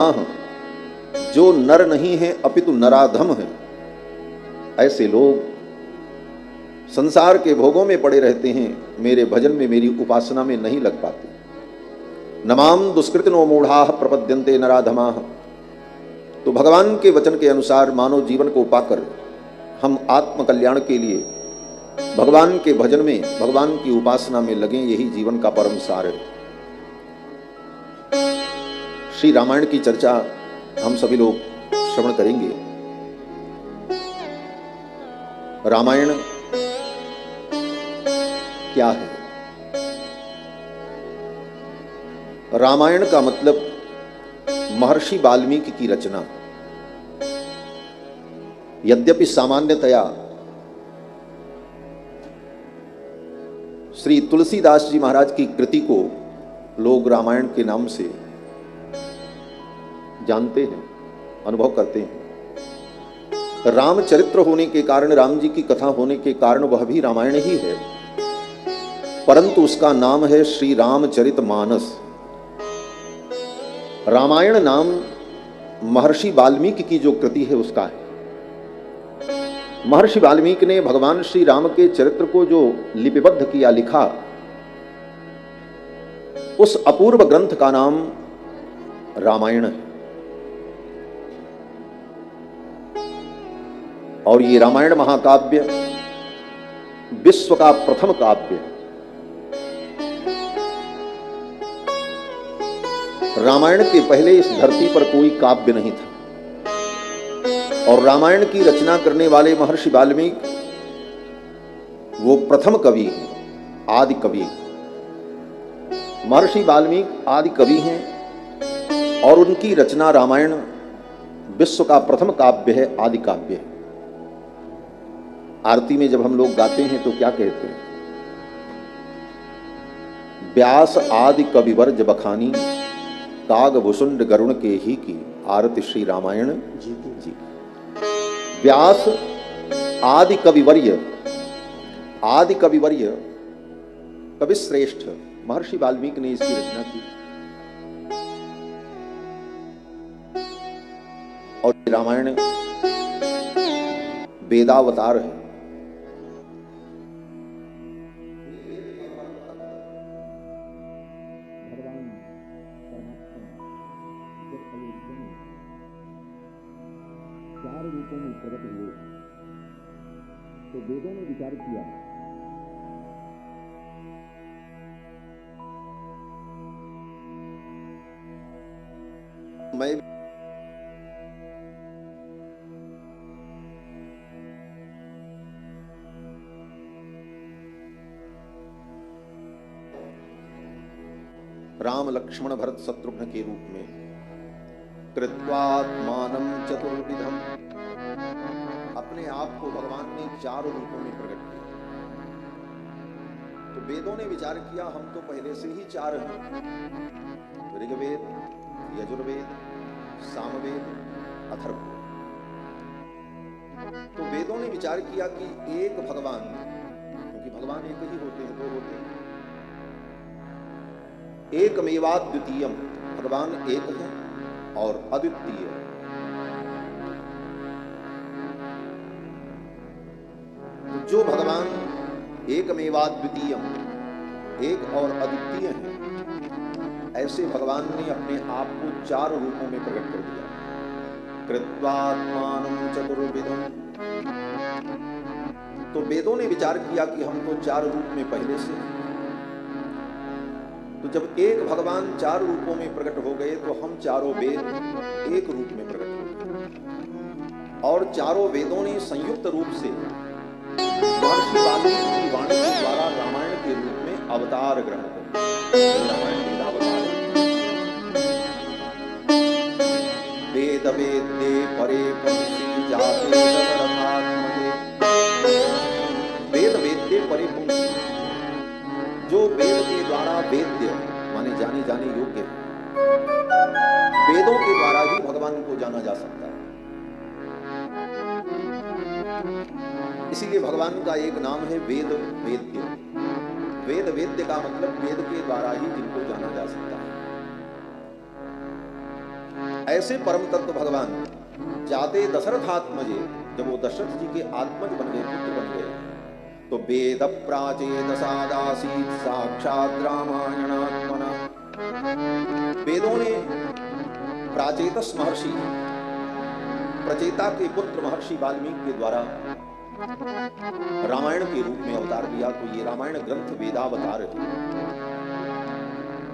जो नर नहीं है अपितु नराधम है, ऐसे लोग संसार के भोगों में पड़े रहते हैं, मेरे भजन में मेरी उपासना में नहीं लग पाते। नमाम दुष्कृतिनो मूढ़ाः प्रपद्यन्ते नराधमाः। तो भगवान के वचन के अनुसार मानव जीवन को पाकर हम आत्म कल्याण के लिए भगवान के भजन में, भगवान की उपासना में लगें, यही जीवन का परम सार है। श्री रामायण की चर्चा हम सभी लोग श्रवण करेंगे। रामायण क्या है? रामायण का मतलब महर्षि वाल्मीकि की रचना। यद्यपि सामान्यतया श्री तुलसीदास जी महाराज की कृति को लोग रामायण के नाम से जानते हैं, अनुभव करते हैं। रामचरित्र होने के कारण, राम जी की कथा होने के कारण वह भी रामायण ही है, परंतु उसका नाम है श्री रामचरितमानस। रामायण नाम महर्षि वाल्मीकि की जो कृति है उसका है। महर्षि वाल्मीकि ने भगवान श्री राम के चरित्र को जो लिपिबद्ध किया, लिखा, उस अपूर्व ग्रंथ का नाम रामायण है। और ये रामायण महाकाव्य विश्व का प्रथम काव्य है। रामायण के पहले इस धरती पर कोई काव्य नहीं था, और रामायण की रचना करने वाले महर्षि वाल्मीकि वो प्रथम कवि हैं, आदि कवि हैं। महर्षि वाल्मीकि आदि कवि हैं और उनकी रचना रामायण विश्व का प्रथम काव्य है, आदि काव्य है। आरती में जब हम लोग गाते हैं तो क्या कहते हैं? व्यास आदि कविवर जब बखानी, काग भुसुंड गरुण के ही की, आरती श्री रामायण जी की। व्यास आदि कविवर्य, आदि कविवर्य कविश्रेष्ठ महर्षि वाल्मीकि ने इसकी रचना की। और रामायण वेदावतार है। चार रूपों में प्रकट हुए तो वेदों ने विचार किया मैं राम लक्ष्मण भरत शत्रुघ्न के रूप में कृत्वात्मानं चतुर्विधम, अपने आप को भगवान ने चार रूपों में प्रकट किया। तो वेदों ने विचार किया हम तो पहले से ही चार हैं, ऋग्वेद, यजुर्वेद, सामवेद, अथर्ववेद। तो वेदों ने विचार किया कि एक भगवान, क्योंकि भगवान एक ही होते हैं, दो होते हैं, एकमेवाद्वितीयम, भगवान एक है और अद्वितीय। जो भगवान एकमेवाद्वितीयम, एक और अद्वितीय है, ऐसे भगवान ने अपने आप को चार रूपों में प्रकट कर दिया। कृत्वात्मानं चतुर्विधम। तो वेदों ने विचार किया कि हम तो चार रूप में पहले से हैं। तो जब एक भगवान चार रूपों में प्रकट हो गए तो हम चारों वेद एक रूप में प्रकट हो गए, और चारों वेदों ने संयुक्त रूप से महर्षि वाल्मीकि की वाणी के द्वारा रामायण के रूप में अवतार ग्रहण कर रामायण के अवतार। वेद वेद्ये परे पुंसी जाते दशरथात्मजे। वेद वेद्ये परे पुंसी, जो वेद के द्वारा वेद्य माने जाने जाने योग्य है, वेदों के द्वारा ही भगवान को जाना जा सकता है। इसीलिए भगवान का एक नाम है वेद वेद्य। वेद वेद्य का मतलब वेद के द्वारा ही जिनको जाना जा सकता है। ऐसे परम तत्व भगवान जाते दशरथात्मजे, जब वो दशरथ जी के आत्मज बन गए, पुत्र बन गए, तो वेद प्राचेत सादासीत साक्षात रामायणात्मना। वेदों ने प्राचेतस महर्षि, प्रचेता के पुत्र महर्षि वाल्मीकि के द्वारा रामायण के रूप में अवतार लिया। तो ये रामायण ग्रंथ वेदावतार है।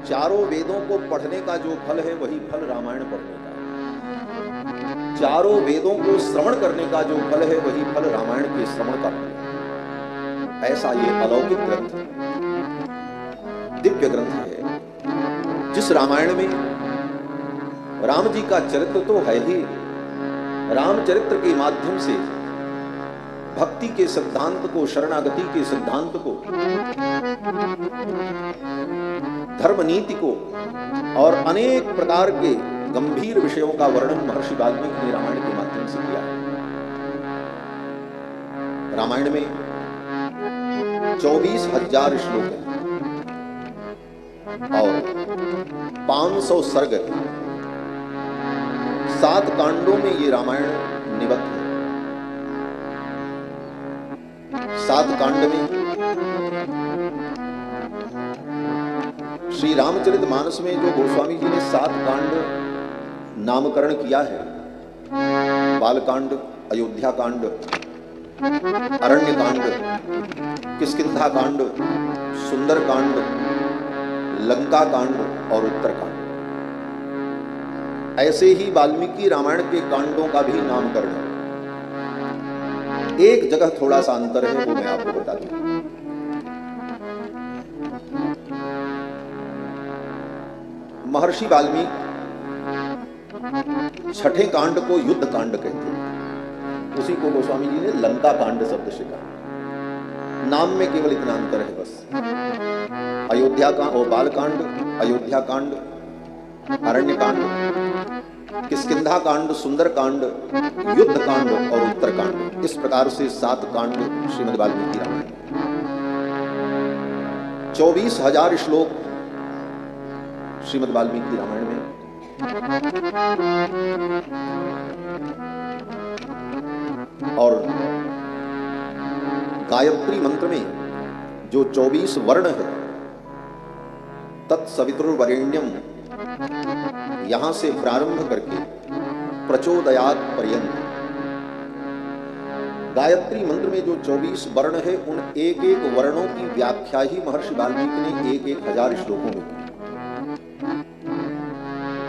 चारों वेदों को पढ़ने का जो फल है वही फल रामायण पढ़ने का। चारों वेदों को श्रवण करने का जो फल है वही फल रामायण के श्रवण का फल है। ऐसा ये अलौकिक ग्रंथ, दिव्य ग्रंथ है, जिस रामायण में राम जी का चरित्र तो है ही, रामचरित्र के माध्यम से भक्ति के सिद्धांत को, शरणागति के सिद्धांत को, धर्म नीति को और अनेक प्रकार के गंभीर विषयों का वर्णन महर्षि वाल्मीकि ने रामायण के माध्यम से किया है। रामायण में 24,000 श्लोक हैं और 500 सर्ग हैं। 7 कांडों में ये रामायण निबद्ध है। 7 कांड में श्री रामचरितमानस में जो गोस्वामी जी ने 7 कांड नामकरण किया है, बालकांड, अयोध्या कांड, अरण्य कांड, किष्किंधा कांड, सुंदर कांड, लंका कांड और उत्तर कांड, ऐसे ही वाल्मीकि रामायण के कांडों का भी नामकरण है। एक जगह थोड़ा सा अंतर है, वो मैं आपको बता दूं। महर्षि वाल्मीकि 6ठे कांड को युद्ध कांड कहते हैं, उसी को गोस्वामी जी ने लंका कांड शब्द से कहा। नाम में केवल इतना अंतर है बस। अयोध्या का और बालकांड, अयोध्या कांड, अरण्य कांड, किष्किंधा कांड, सुंदर कांड, युद्ध कांड और उत्तर कांड, इस प्रकार से 7 कांड श्रीमद् वाल्मीकि रामायण। 24,000 श्लोक श्रीमद् वाल्मीकि रामायण में। और गायत्री मंत्र में जो 24 वर्ण है, तत्सवितुर्वरेण्यम, यहां से प्रारंभ करके प्रचोदयात् पर्यंत, गायत्री मंत्र में जो 24 वर्ण है, उन एक एक वर्णों की व्याख्या ही महर्षि वाल्मीकि ने 1,000 श्लोकों में की।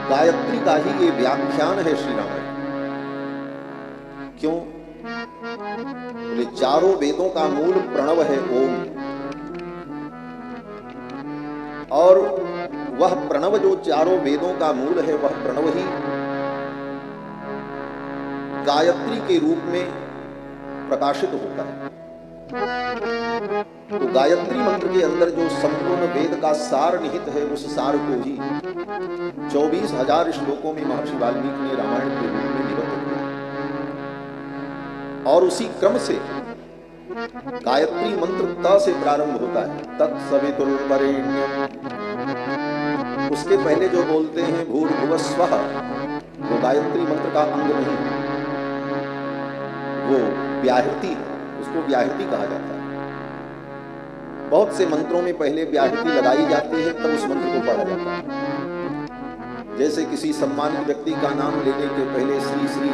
गायत्री का ही ये व्याख्यान है श्री रामायण। क्यों? बोले चारों वेदों का मूल प्रणव है ओम, और वह प्रणव जो चारों वेदों का मूल है, वह प्रणव ही गायत्री के रूप में प्रकाशित होता है। तो गायत्री मंत्र के अंदर जो संपूर्ण वेद का सार निहित है, उस सार को ही 24,000 श्लोकों में महर्षि वाल्मीकि ने रामायण के रूप में निबद्ध किया। और उसी क्रम से गायत्री मंत्र त से प्रारंभ होता है, तत्सवितुर्वरेण्यम। उसके पहले जो बोलते हैं भूर्भुवस्वः, वो गायत्री मंत्र का अंग नहीं, वो व्याहृति है, उसको व्याहृति कहा जाता है। बहुत से मंत्रों में पहले व्याहृति लगाई जाती है, तब उस मंत्र को पढ़ा जाता है। जैसे किसी सम्मानित व्यक्ति का नाम लेने के पहले श्री श्री,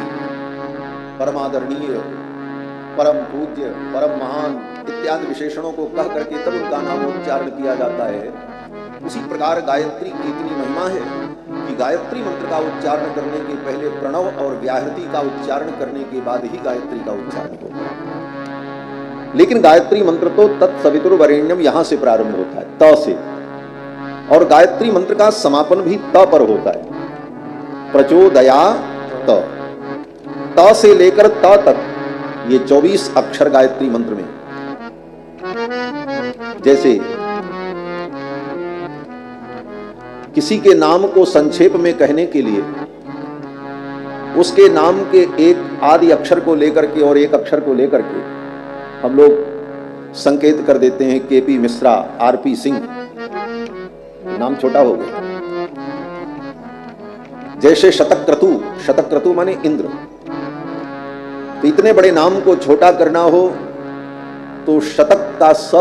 परमादरणीय, परम पूज्य, परम महान इत्यादि विशेषणों को कह करके तब उनका नामोच्चारण किया जाता है। उसी प्रकार गायत्री की इतनी महिमा है कि गायत्री मंत्र का उच्चारण करने के पहले प्रणव और व्याहृति का उच्चारण करने के बाद ही गायत्री का उच्चारण होता है। लेकिन गायत्री मंत्र तो तत्सवितुर्वरेण्यम यहां से प्रारंभ होता है, त से, और गायत्री मंत्र का समापन भी त पर होता है, प्रचोदयात्। त से लेकर त तक ये 24 अक्षर गायत्री मंत्र में। जैसे किसी के नाम को संक्षेप में कहने के लिए उसके नाम के एक आदि अक्षर को लेकर के और एक अक्षर को लेकर के हम लोग संकेत कर देते हैं केपी मिश्रा, आरपी सिंह, नाम छोटा हो गया। जैसे शतक्रतु, शतक्रतु माने इंद्र, तो इतने बड़े नाम को छोटा करना हो तो शतक का स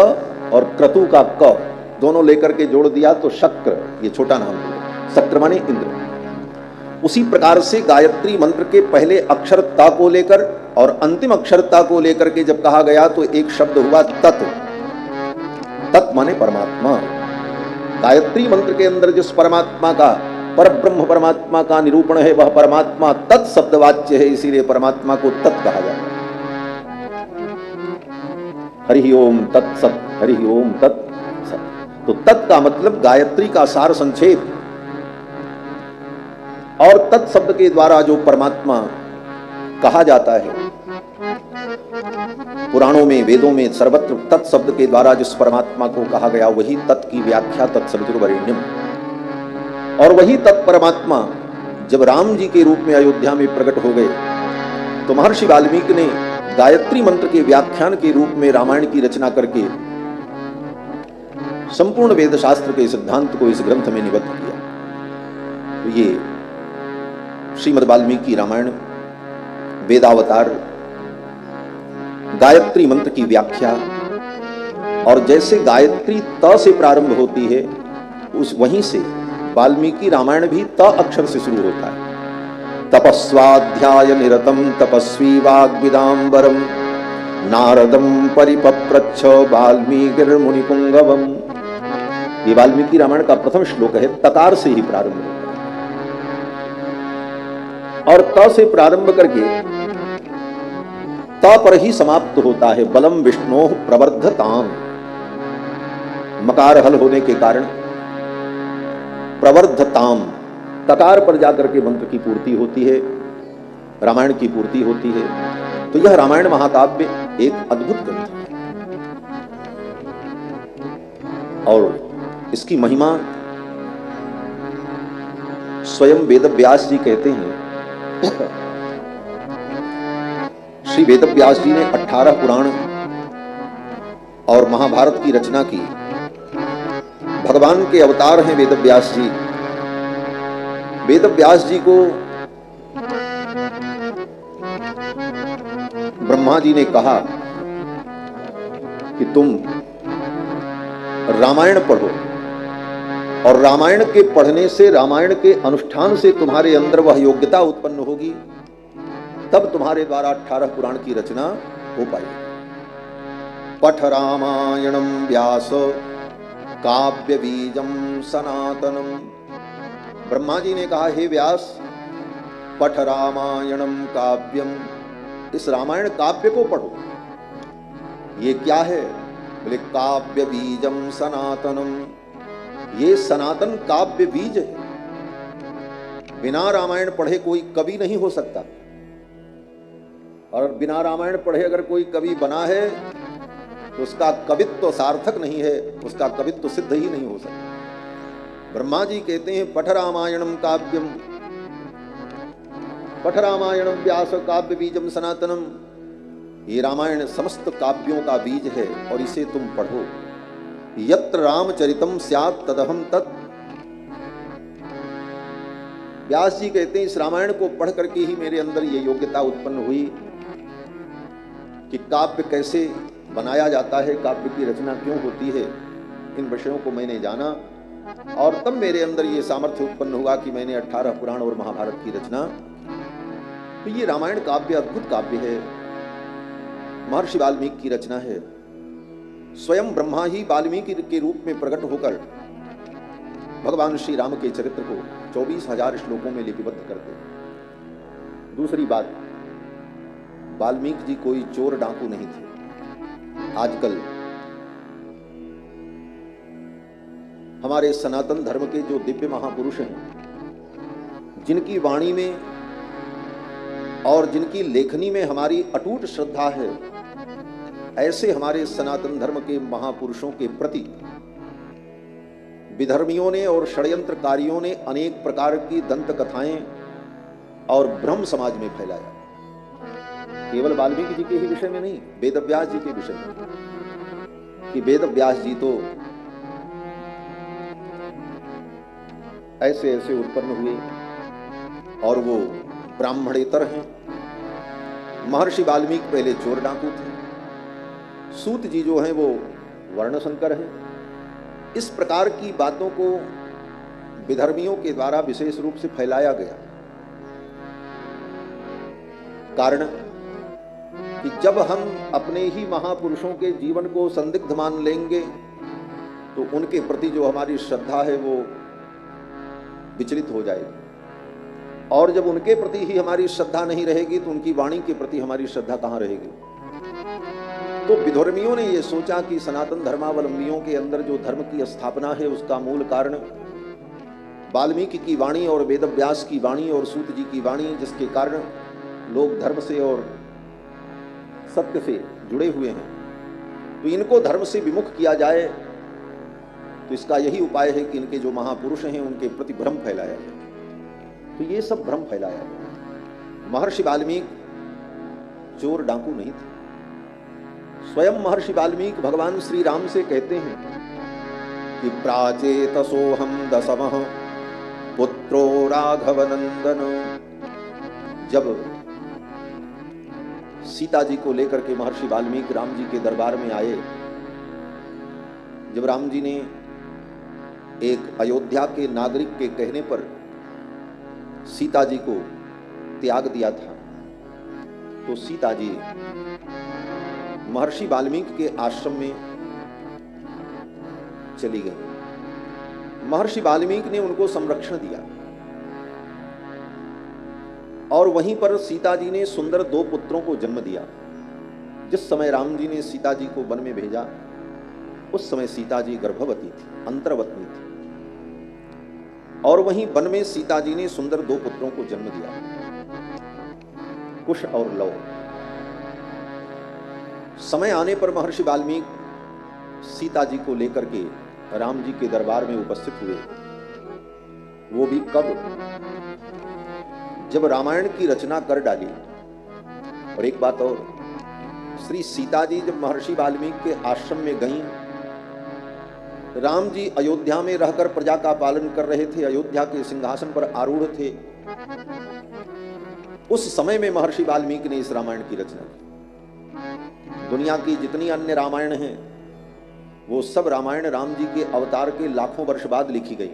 और क्रतु का क दोनों लेकर के जोड़ दिया तो शक्र, ये छोटा नाम है, शक्र माने इंद्र। उसी प्रकार से गायत्री मंत्र के पहले अक्षर ता को लेकर और अंतिम अक्षर ता को लेकर के जब कहा गया तो एक शब्द हुआ तत्। तत् माने परमात्मा। गायत्री मंत्र के अंदर जिस परमात्मा का, पर ब्रह्म परमात्मा का निरूपण है, वह परमात्मा तत् शब्द वाच्य है, इसीलिए परमात्मा को तत् कहा जाता है। हरि ओम तत्सत, हरि ओम तत्सत। तो तत् का मतलब गायत्री का सार संक्षेप, और तत् शब्द के द्वारा जो परमात्मा कहा जाता है, पुराणों में, वेदों में सर्वत्र तत् शब्द के द्वारा जिस परमात्मा को कहा गया वही तत् की व्याख्या तत्सवितुर्वरेण्यम। और वही तत् परमात्मा जब राम जी के रूप में अयोध्या में प्रकट हो गए तो महर्षि वाल्मीकि ने गायत्री मंत्र के व्याख्यान के रूप में रामायण की रचना करके संपूर्ण वेद शास्त्र के सिद्धांत को इस ग्रंथ में निबद्ध किया। तो ये श्रीमद् वाल्मीकि रामायण वेदावतार, गायत्री मंत्र की व्याख्या, और जैसे गायत्री त से प्रारंभ होती है उस वहीं से वाल्मीकि रामायण भी त अक्षर से शुरू होता है। तपस्वाध्याय निरतम तपस्वी वाग्विदाम्बरम नारदम परिपप्रच्छ वाल्मीकिर्मुनिपुंगवम। ये वाल्मीकि रामायण का प्रथम श्लोक है, तकार से ही प्रारंभ होता है। और त से प्रारंभ करके त पर ही समाप्त होता है। बलम विष्णोः प्रवर्धताम, मकार हल होने के कारण प्रवर्धताम, तकार पर जाकर के मंत्र की पूर्ति होती है, रामायण की पूर्ति होती है। तो यह रामायण महाकाव्य एक अद्भुत ग्रंथ है और इसकी महिमा स्वयं वेद व्यास जी कहते हैं। श्री वेद व्यास जी ने 18 पुराण और महाभारत की रचना की। भगवान के अवतार हैं वेद व्यास जी। वेद व्यास जी को ब्रह्मा जी ने कहा कि तुम रामायण पढ़ो, और रामायण के पढ़ने से, रामायण के अनुष्ठान से तुम्हारे अंदर वह योग्यता उत्पन्न होगी, तब तुम्हारे द्वारा 18 पुराण की रचना हो पाएगी। पठ रामायणम व्यास काव्य बीजम सनातनम। ब्रह्मा जी ने कहा, हे व्यास, पठ रामायणम काव्यम, इस रामायण काव्य को पढ़ो। ये क्या है? बोले काव्य बीजम सनातनम, ये सनातन काव्य बीज है। बिना रामायण पढ़े कोई कवि नहीं हो सकता, और बिना रामायण पढ़े अगर कोई कवि बना है तो उसका कवित्व तो सार्थक नहीं है, उसका कवित्व तो सिद्ध ही नहीं हो सकता। ब्रह्मा जी कहते हैं पठ रामायणम काव्यम, पठ रामायणम व्यास काव्य बीजम सनातनम। ये रामायण समस्त काव्यों का बीज है और इसे तुम पढ़ो। यत्र रामचरितम स्यात् तदहम तत्। व्यास जी कहते हैं इस रामायण को पढ़ करके ही मेरे अंदर ये योग्यता उत्पन्न हुई कि काव्य कैसे बनाया जाता है, काव्य की रचना क्यों होती है, इन विषयों को मैंने जाना, और तब मेरे अंदर ये सामर्थ्य उत्पन्न हुआ कि मैंने 18 पुराण और महाभारत की रचना। तो ये रामायण काव्य अद्भुत काव्य है, महर्षि वाल्मीकि की रचना है। स्वयं ब्रह्मा ही वाल्मीकि के रूप में प्रकट होकर भगवान श्री राम के चरित्र को 24,000 श्लोकों में लिपिबद्ध करते हैं। दूसरी बात, वाल्मीकि जी कोई चोर डाकू नहीं थे। आजकल हमारे सनातन धर्म के जो दिव्य महापुरुष हैं, जिनकी वाणी में और जिनकी लेखनी में हमारी अटूट श्रद्धा है, ऐसे हमारे सनातन धर्म के महापुरुषों के प्रति विधर्मियों ने और षड्यंत्रकारियों ने अनेक प्रकार की दंत कथाएं और भ्रम समाज में फैलाया। केवल वाल्मीकि जी के ही विषय में नहीं, वेद व्यास जी के विषय में, कि वेद व्यास जी तो ऐसे ऐसे उत्पन्न हुए और वो ब्राह्मणेतर हैं। महर्षि वाल्मीकि पहले चोर डाकू थे, सूत जी जो हैं वो वर्णशंकर हैं। इस प्रकार की बातों को विधर्मियों के द्वारा विशेष रूप से फैलाया गया। कारण कि जब हम अपने ही महापुरुषों के जीवन को संदिग्ध मान लेंगे तो उनके प्रति जो हमारी श्रद्धा है वो विचलित हो जाएगी, और जब उनके प्रति ही हमारी श्रद्धा नहीं रहेगी तो उनकी वाणी के प्रति हमारी श्रद्धा कहाँ रहेगी। तो विधर्मियों ने ये सोचा कि सनातन धर्मावलंबियों के अंदर जो धर्म की स्थापना है उसका मूल कारण वाल्मीकि की वाणी और वेदव्यास की वाणी और सूत जी की वाणी, जिसके कारण लोग धर्म से और सत्य से जुड़े हुए हैं, तो इनको धर्म से विमुख किया जाए। तो इसका यही उपाय है कि इनके जो महापुरुष हैं उनके प्रति भ्रम फैलाया जाए। तो ये सब भ्रम फैलाया गया। महर्षि वाल्मीकि चोर डाकू नहीं थे। स्वयं महर्षि वाल्मीकि भगवान श्री राम से कहते हैं कि प्राचेतसोहम दशमः पुत्रो राघवनंदन। जब सीता जी को लेकर के महर्षि वाल्मीकि राम जी के दरबार में आए, जब राम जी ने एक अयोध्या के नागरिक के कहने पर सीता जी को त्याग दिया था, तो सीता जी महर्षि वाल्मीकि के आश्रम में चली गई। महर्षि वाल्मीकि ने उनको संरक्षण दिया और वहीं पर सीता जी ने सुंदर 2 पुत्रों को जन्म दिया। जिस समय राम जी ने सीता जी को वन में भेजा उस समय सीता जी गर्भवती थी, अंतर्वतनी थी, और वहीं वन में सीता जी ने सुंदर 2 पुत्रों को जन्म दिया, कुश और लव। समय आने पर महर्षि वाल्मीकि सीता जी को लेकर के राम जी के दरबार में उपस्थित हुए। वो भी कब? जब रामायण की रचना कर डाली। और एक बात और, श्री सीता जी जब महर्षि वाल्मीकि के आश्रम में गईं, राम जी अयोध्या में रहकर प्रजा का पालन कर रहे थे, अयोध्या के सिंहासन पर आरूढ़ थे। उस समय में महर्षि वाल्मीकि ने इस रामायण की रचना की। दुनिया की जितनी अन्य रामायण हैं वो सब रामायण राम जी के अवतार के लाखों वर्ष बाद लिखी गई।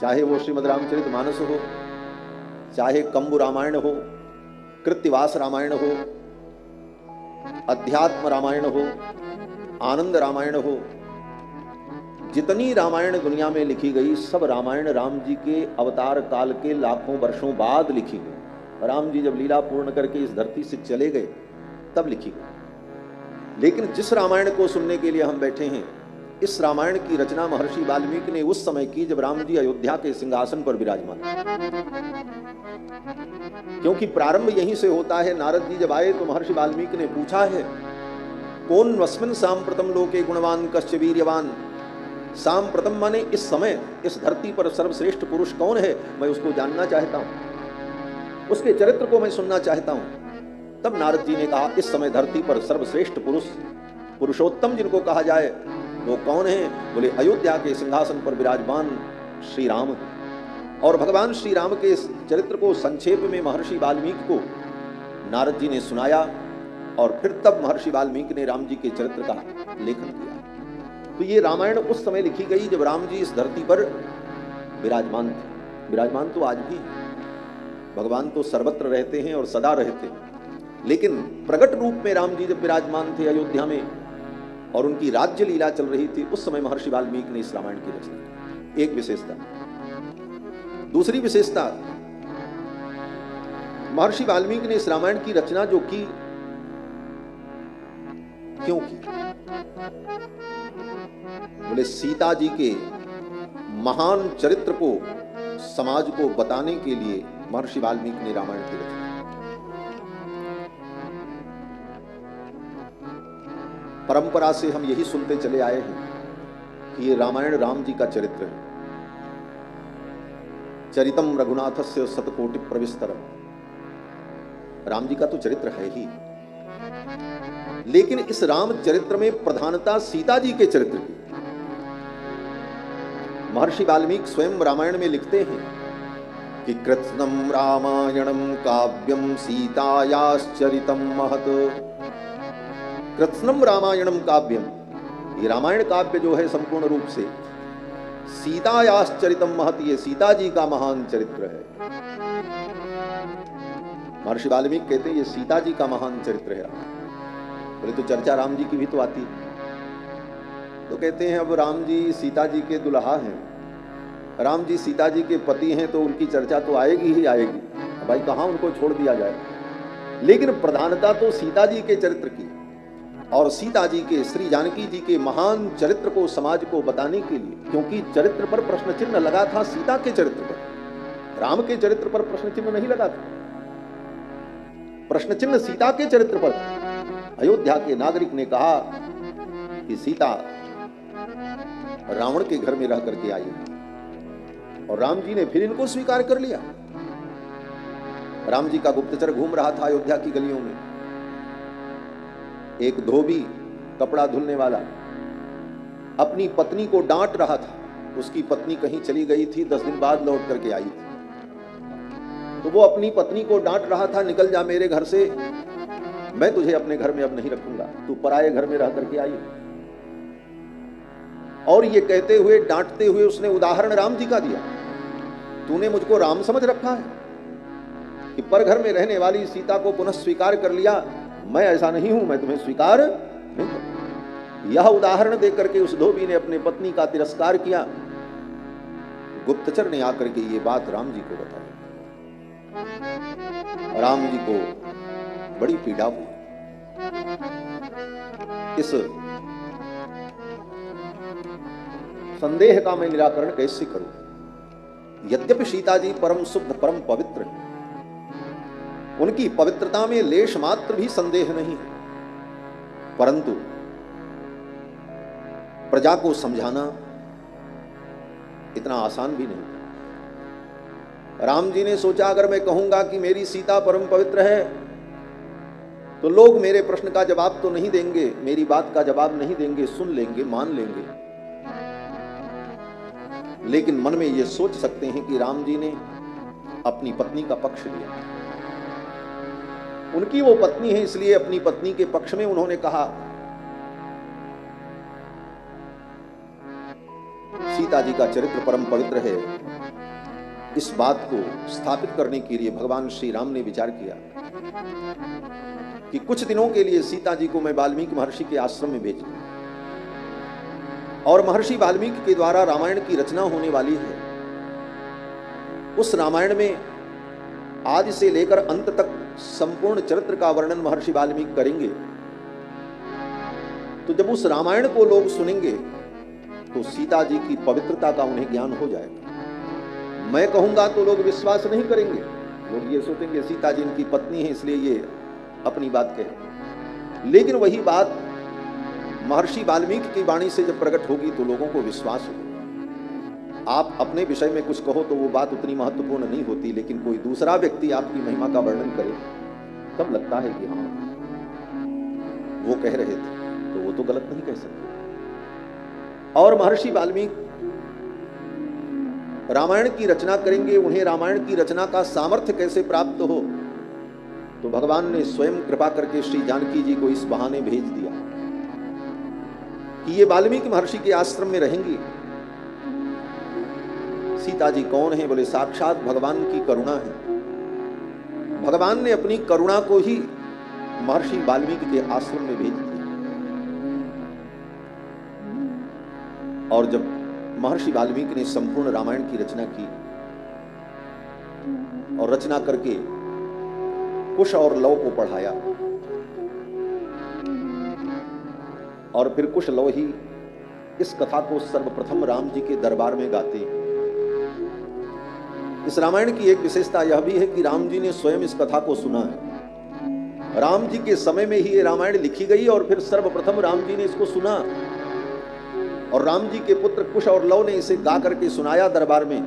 चाहे वो श्रीमद् रामचरितमानस हो, चाहे कंबु रामायण हो, कृत्तिवास रामायण हो, अध्यात्म रामायण हो, आनंद रामायण हो, जितनी रामायण दुनिया में लिखी गई सब रामायण राम जी के अवतार काल के लाखों वर्षों बाद लिखी गई। राम जी जब लीला पूर्ण करके इस धरती से चले गए तब लिखी गई। लेकिन जिस रामायण को सुनने के लिए हम बैठे हैं, इस रामायण की रचना महर्षि वाल्मीकि ने उस समय की जब राम जी अयोध्या के सिंहासन पर विराजमान। क्योंकि प्रारंभ यहीं से होता है। नारद जी जब आए तो महर्षि वाल्मीकि ने पूछा है, कौन वस्मिन् सांप्रतम लोके गुणवान कश्च वीर्यवान। सांप्रतम माने इस समय इस धरती पर सर्वश्रेष्ठ पुरुष कौन है, मैं उसको जानना चाहता हूं, उसके चरित्र को मैं सुनना चाहता हूं। तब नारद जी ने कहा, इस समय धरती पर सर्वश्रेष्ठ पुरुष, पुरुषोत्तम जिनको कहा जाए वो कौन है? बोले अयोध्या के सिंहासन पर विराजमान श्री राम। और भगवान श्री राम के इस चरित्र को संक्षेप में महर्षि वाल्मीकि को नारद जी ने सुनाया, और फिर तब महर्षि वाल्मीकि ने राम जी के चरित्र का लेखन किया। तो ये रामायण उस समय लिखी गई जब राम जी इस धरती पर विराजमान थे। विराजमान तो आज भी है, भगवान तो सर्वत्र रहते हैं और सदा रहते हैं, लेकिन प्रकट रूप में राम जी जब विराजमान थे अयोध्या में और उनकी राज्य लीला चल रही थी, उस समय महर्षि वाल्मीकि ने इस रामायण की रचना की। एक विशेषता। दूसरी विशेषता, महर्षि वाल्मीकि ने इस रामायण की रचना जो की, क्यों की? बोले सीता जी के महान चरित्र को समाज को बताने के लिए महर्षि वाल्मीकि ने रामायण की रचना। परंपरा से हम यही सुनते चले आए हैं कि ये रामायण राम जी का चरित्र है। चरितम रघुनाथस्य शतकोटि प्रविस्तरम। राम जी का तो चरित्र है ही, लेकिन इस राम चरित्र में प्रधानता सीता जी के चरित्र की। महर्षि वाल्मीकि स्वयं रामायण में लिखते हैं कि कृत्स्नम रामायणम काव्यम सीतायाश्चरितम महत। कृत्स्नम रामायणम काव्यम, ये रामायण काव्य जो है संपूर्ण रूप से सीतायाश्चरितम महत, ये सीता जी का महान चरित्र है। महर्षि वाल्मीकि कहते हैं ये सीता जी का महान चरित्र है। बोले तो चर्चा राम जी की भी तो आती है। तो कहते हैं अब राम जी सीता जी के दुल्हा हैं, राम जी सीता जी के पति हैं, तो उनकी चर्चा तो आएगी ही आएगी। भाई कहाँ उनको छोड़ दिया जाए। लेकिन प्रधानता तो सीता जी के चरित्र की, और सीता जी के, श्री जानकी जी के महान चरित्र को समाज को बताने के लिए, क्योंकि चरित्र पर प्रश्न चिन्ह लगा था सीता के चरित्र पर, राम के चरित्र पर प्रश्न चिन्ह नहीं लगा था। प्रश्न चिन्ह सीता के चरित्र पर था। अयोध्या के नागरिक ने कहा कि सीता रावण के घर में रह करके आई, और राम जी ने फिर इनको स्वीकार कर लिया। राम जी का गुप्तचर घूम रहा था अयोध्या की गलियों में। एक धोबी, कपड़ा धुलने वाला, अपनी पत्नी को डांट रहा था। उसकी पत्नी कहीं चली गई थी, 10 दिन बाद लौट करके आई थी। तो वो अपनी पत्नी को डांट रहा था, निकल जा मेरे घर से, मैं तुझे अपने घर में अब नहीं रखूंगा, तू पराये घर में रह करके आई। और ये कहते हुए, डांटते हुए उसने उदाहरण राम जी का दिया। तूने मुझको राम समझ रखा है कि पर घर में रहने वाली सीता को पुनः स्वीकार कर लिया। मैं ऐसा नहीं हूं, मैं तुम्हें स्वीकार नहीं करूं। यह उदाहरण देकर के उस धोबी ने अपने पत्नी का तिरस्कार किया। गुप्तचर ने आकर के ये बात राम जी को बताई। राम जी को बड़ी पीड़ा हुई। इस संदेह का मैं निराकरण कैसे करूं। यद्यपि सीता जी परम शुद्ध, परम पवित्र है, उनकी पवित्रता में लेश मात्र भी संदेह नहीं है, परंतु प्रजा को समझाना इतना आसान भी नहीं। राम जी ने सोचा अगर मैं कहूंगा कि मेरी सीता परम पवित्र है तो लोग मेरे प्रश्न का जवाब तो नहीं देंगे, मेरी बात का जवाब नहीं देंगे, सुन लेंगे, मान लेंगे। लेकिन मन में यह सोच सकते हैं कि राम जी ने अपनी पत्नी का पक्ष लिया। उनकी वो पत्नी है, इसलिए अपनी पत्नी के पक्ष में उन्होंने कहा। सीता जी का चरित्र परम पवित्र है, इस बात को स्थापित करने के लिए भगवान श्री राम ने विचार किया कि कुछ दिनों के लिए सीता जी को मैं वाल्मीकि महर्षि के आश्रम में भेज दूं, और महर्षि वाल्मीकि के द्वारा रामायण की रचना होने वाली है। उस रामायण में आदि से लेकर अंत तक संपूर्ण चरित्र का वर्णन महर्षि वाल्मीकि करेंगे। तो जब उस रामायण को लोग सुनेंगे तो सीता जी की पवित्रता का उन्हें ज्ञान हो जाएगा। मैं कहूंगा तो लोग विश्वास नहीं करेंगे, लोग ये सोचेंगे सीता जी इनकी पत्नी है इसलिए ये अपनी बात कहे। लेकिन वही बात महर्षि वाल्मीकि की वाणी से जब प्रकट होगी तो लोगों को विश्वास होगा। आप अपने विषय में कुछ कहो तो वो बात उतनी महत्वपूर्ण नहीं होती, लेकिन कोई दूसरा व्यक्ति आपकी महिमा का वर्णन करे तब लगता है कि हाँ वो कह रहे थे तो वो तो गलत नहीं कह सकते। और महर्षि वाल्मीकि रामायण की रचना करेंगे, उन्हें रामायण की रचना का सामर्थ्य कैसे प्राप्त हो, तो भगवान ने स्वयं कृपा करके श्री जानकी जी को इस बहाने भेज दिया कि ये वाल्मीकि महर्षि के आश्रम में रहेंगी। सीता जी कौन है? बोले साक्षात भगवान की करुणा है। भगवान ने अपनी करुणा को ही महर्षि वाल्मीकि के आश्रम में भेज दिया। और जब महर्षि वाल्मीकि ने संपूर्ण रामायण की रचना की और रचना करके कुश और लव को पढ़ाया, और फिर कुश लव ही इस कथा को सर्वप्रथम राम जी के दरबार में गाते हैं। इस रामायण की एक विशेषता यह भी है कि राम जी ने स्वयं इस कथा को सुना है। राम जी के समय में ही ये रामायण लिखी गई और फिर सर्वप्रथम राम जी ने इसको सुना, और राम जी के पुत्र कुश और लव ने इसे गा करके सुनाया दरबार में,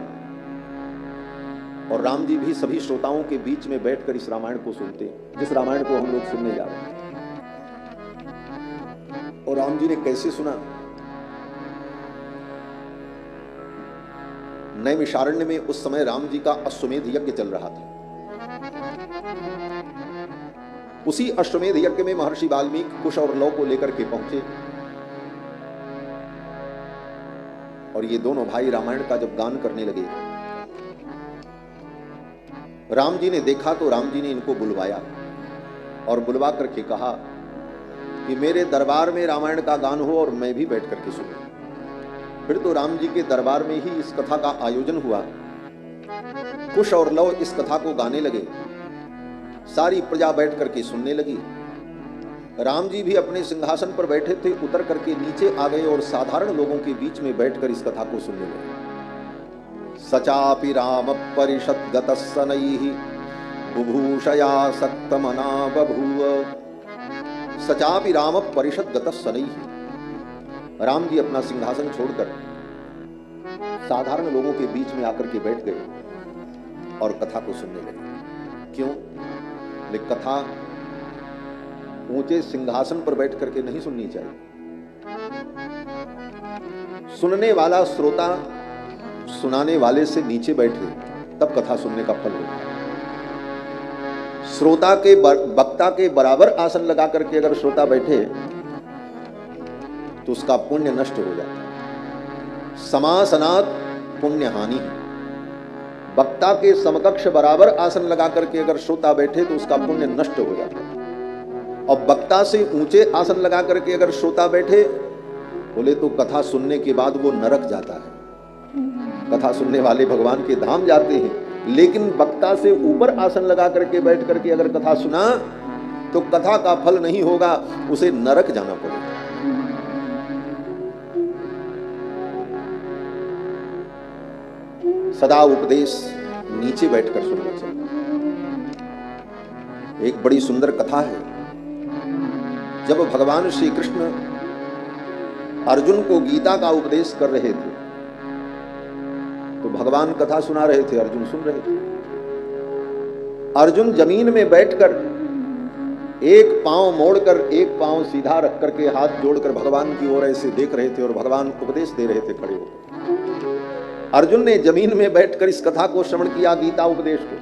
और राम जी भी सभी श्रोताओं के बीच में बैठकर इस रामायण को सुनते, जिस रामायण को हम लोग सुनने जा रहे हैं। और राम जी ने कैसे सुना? नैमिषारण्य में उस समय राम जी का अश्वमेध यज्ञ चल रहा था। उसी अश्वमेध यज्ञ में महर्षि वाल्मीकि कुश और लौ को लेकर के पहुंचे और ये दोनों भाई रामायण का जब गान करने लगे, राम जी ने देखा तो राम जी ने इनको बुलवाया और बुलवा करके कहा कि मेरे दरबार में रामायण का गान हो और मैं भी बैठ करके सुनूं। फिर तो राम जी के दरबार में ही इस कथा का आयोजन हुआ। कुश और लव इस कथा को गाने लगे, सारी प्रजा बैठ करके सुनने लगी। राम जी भी अपने सिंहासन पर बैठे थे, उतर करके नीचे आ गए और साधारण लोगों के बीच में बैठकर इस कथा को सुनने लगे। सचापि राम परिषद गतस्सनैः बुभूषया सक्तमना बभूव। सचापि राम परिषद गतस्सनैः। राम जी अपना सिंहासन छोड़कर साधारण लोगों के बीच में आकर के बैठ गए और कथा को सुनने लगे। क्यों? लेकिन कथा ऊंचे सिंहासन पर बैठ करके नहीं सुननी चाहिए। सुनने वाला श्रोता सुनाने वाले से नीचे बैठे तब कथा सुनने का फल होगा। श्रोता के वक्ता के बराबर आसन लगा करके अगर श्रोता बैठे तो उसका पुण्य नष्ट हो जाता है। समासनात् पुण्य हानि। वक्ता के समकक्ष बराबर आसन लगा करके अगर श्रोता बैठे तो उसका पुण्य नष्ट हो जाता है। और वक्ता से ऊंचे आसन लगा करके अगर श्रोता बैठे, बोले तो कथा सुनने के बाद वो नरक जाता है। कथा सुनने वाले भगवान के धाम जाते हैं, लेकिन वक्ता से ऊपर आसन लगा करके बैठ करके अगर कथा सुना तो कथा का फल नहीं होगा, उसे नरक जाना पड़ेगा। सदा उपदेश नीचे बैठकर सुनना चाहिए। एक बड़ी सुंदर कथा है। जब भगवान श्री कृष्ण अर्जुन को गीता का उपदेश कर रहे थे तो भगवान कथा सुना रहे थे, अर्जुन सुन रहे थे। अर्जुन जमीन में बैठकर एक पांव मोड़कर एक पांव सीधा रख करके हाथ जोड़कर भगवान की ओर ऐसे देख रहे थे और भगवान उपदेश दे रहे थे खड़े होकर। अर्जुन ने जमीन में बैठकर इस कथा को श्रवण किया, गीता उपदेश को,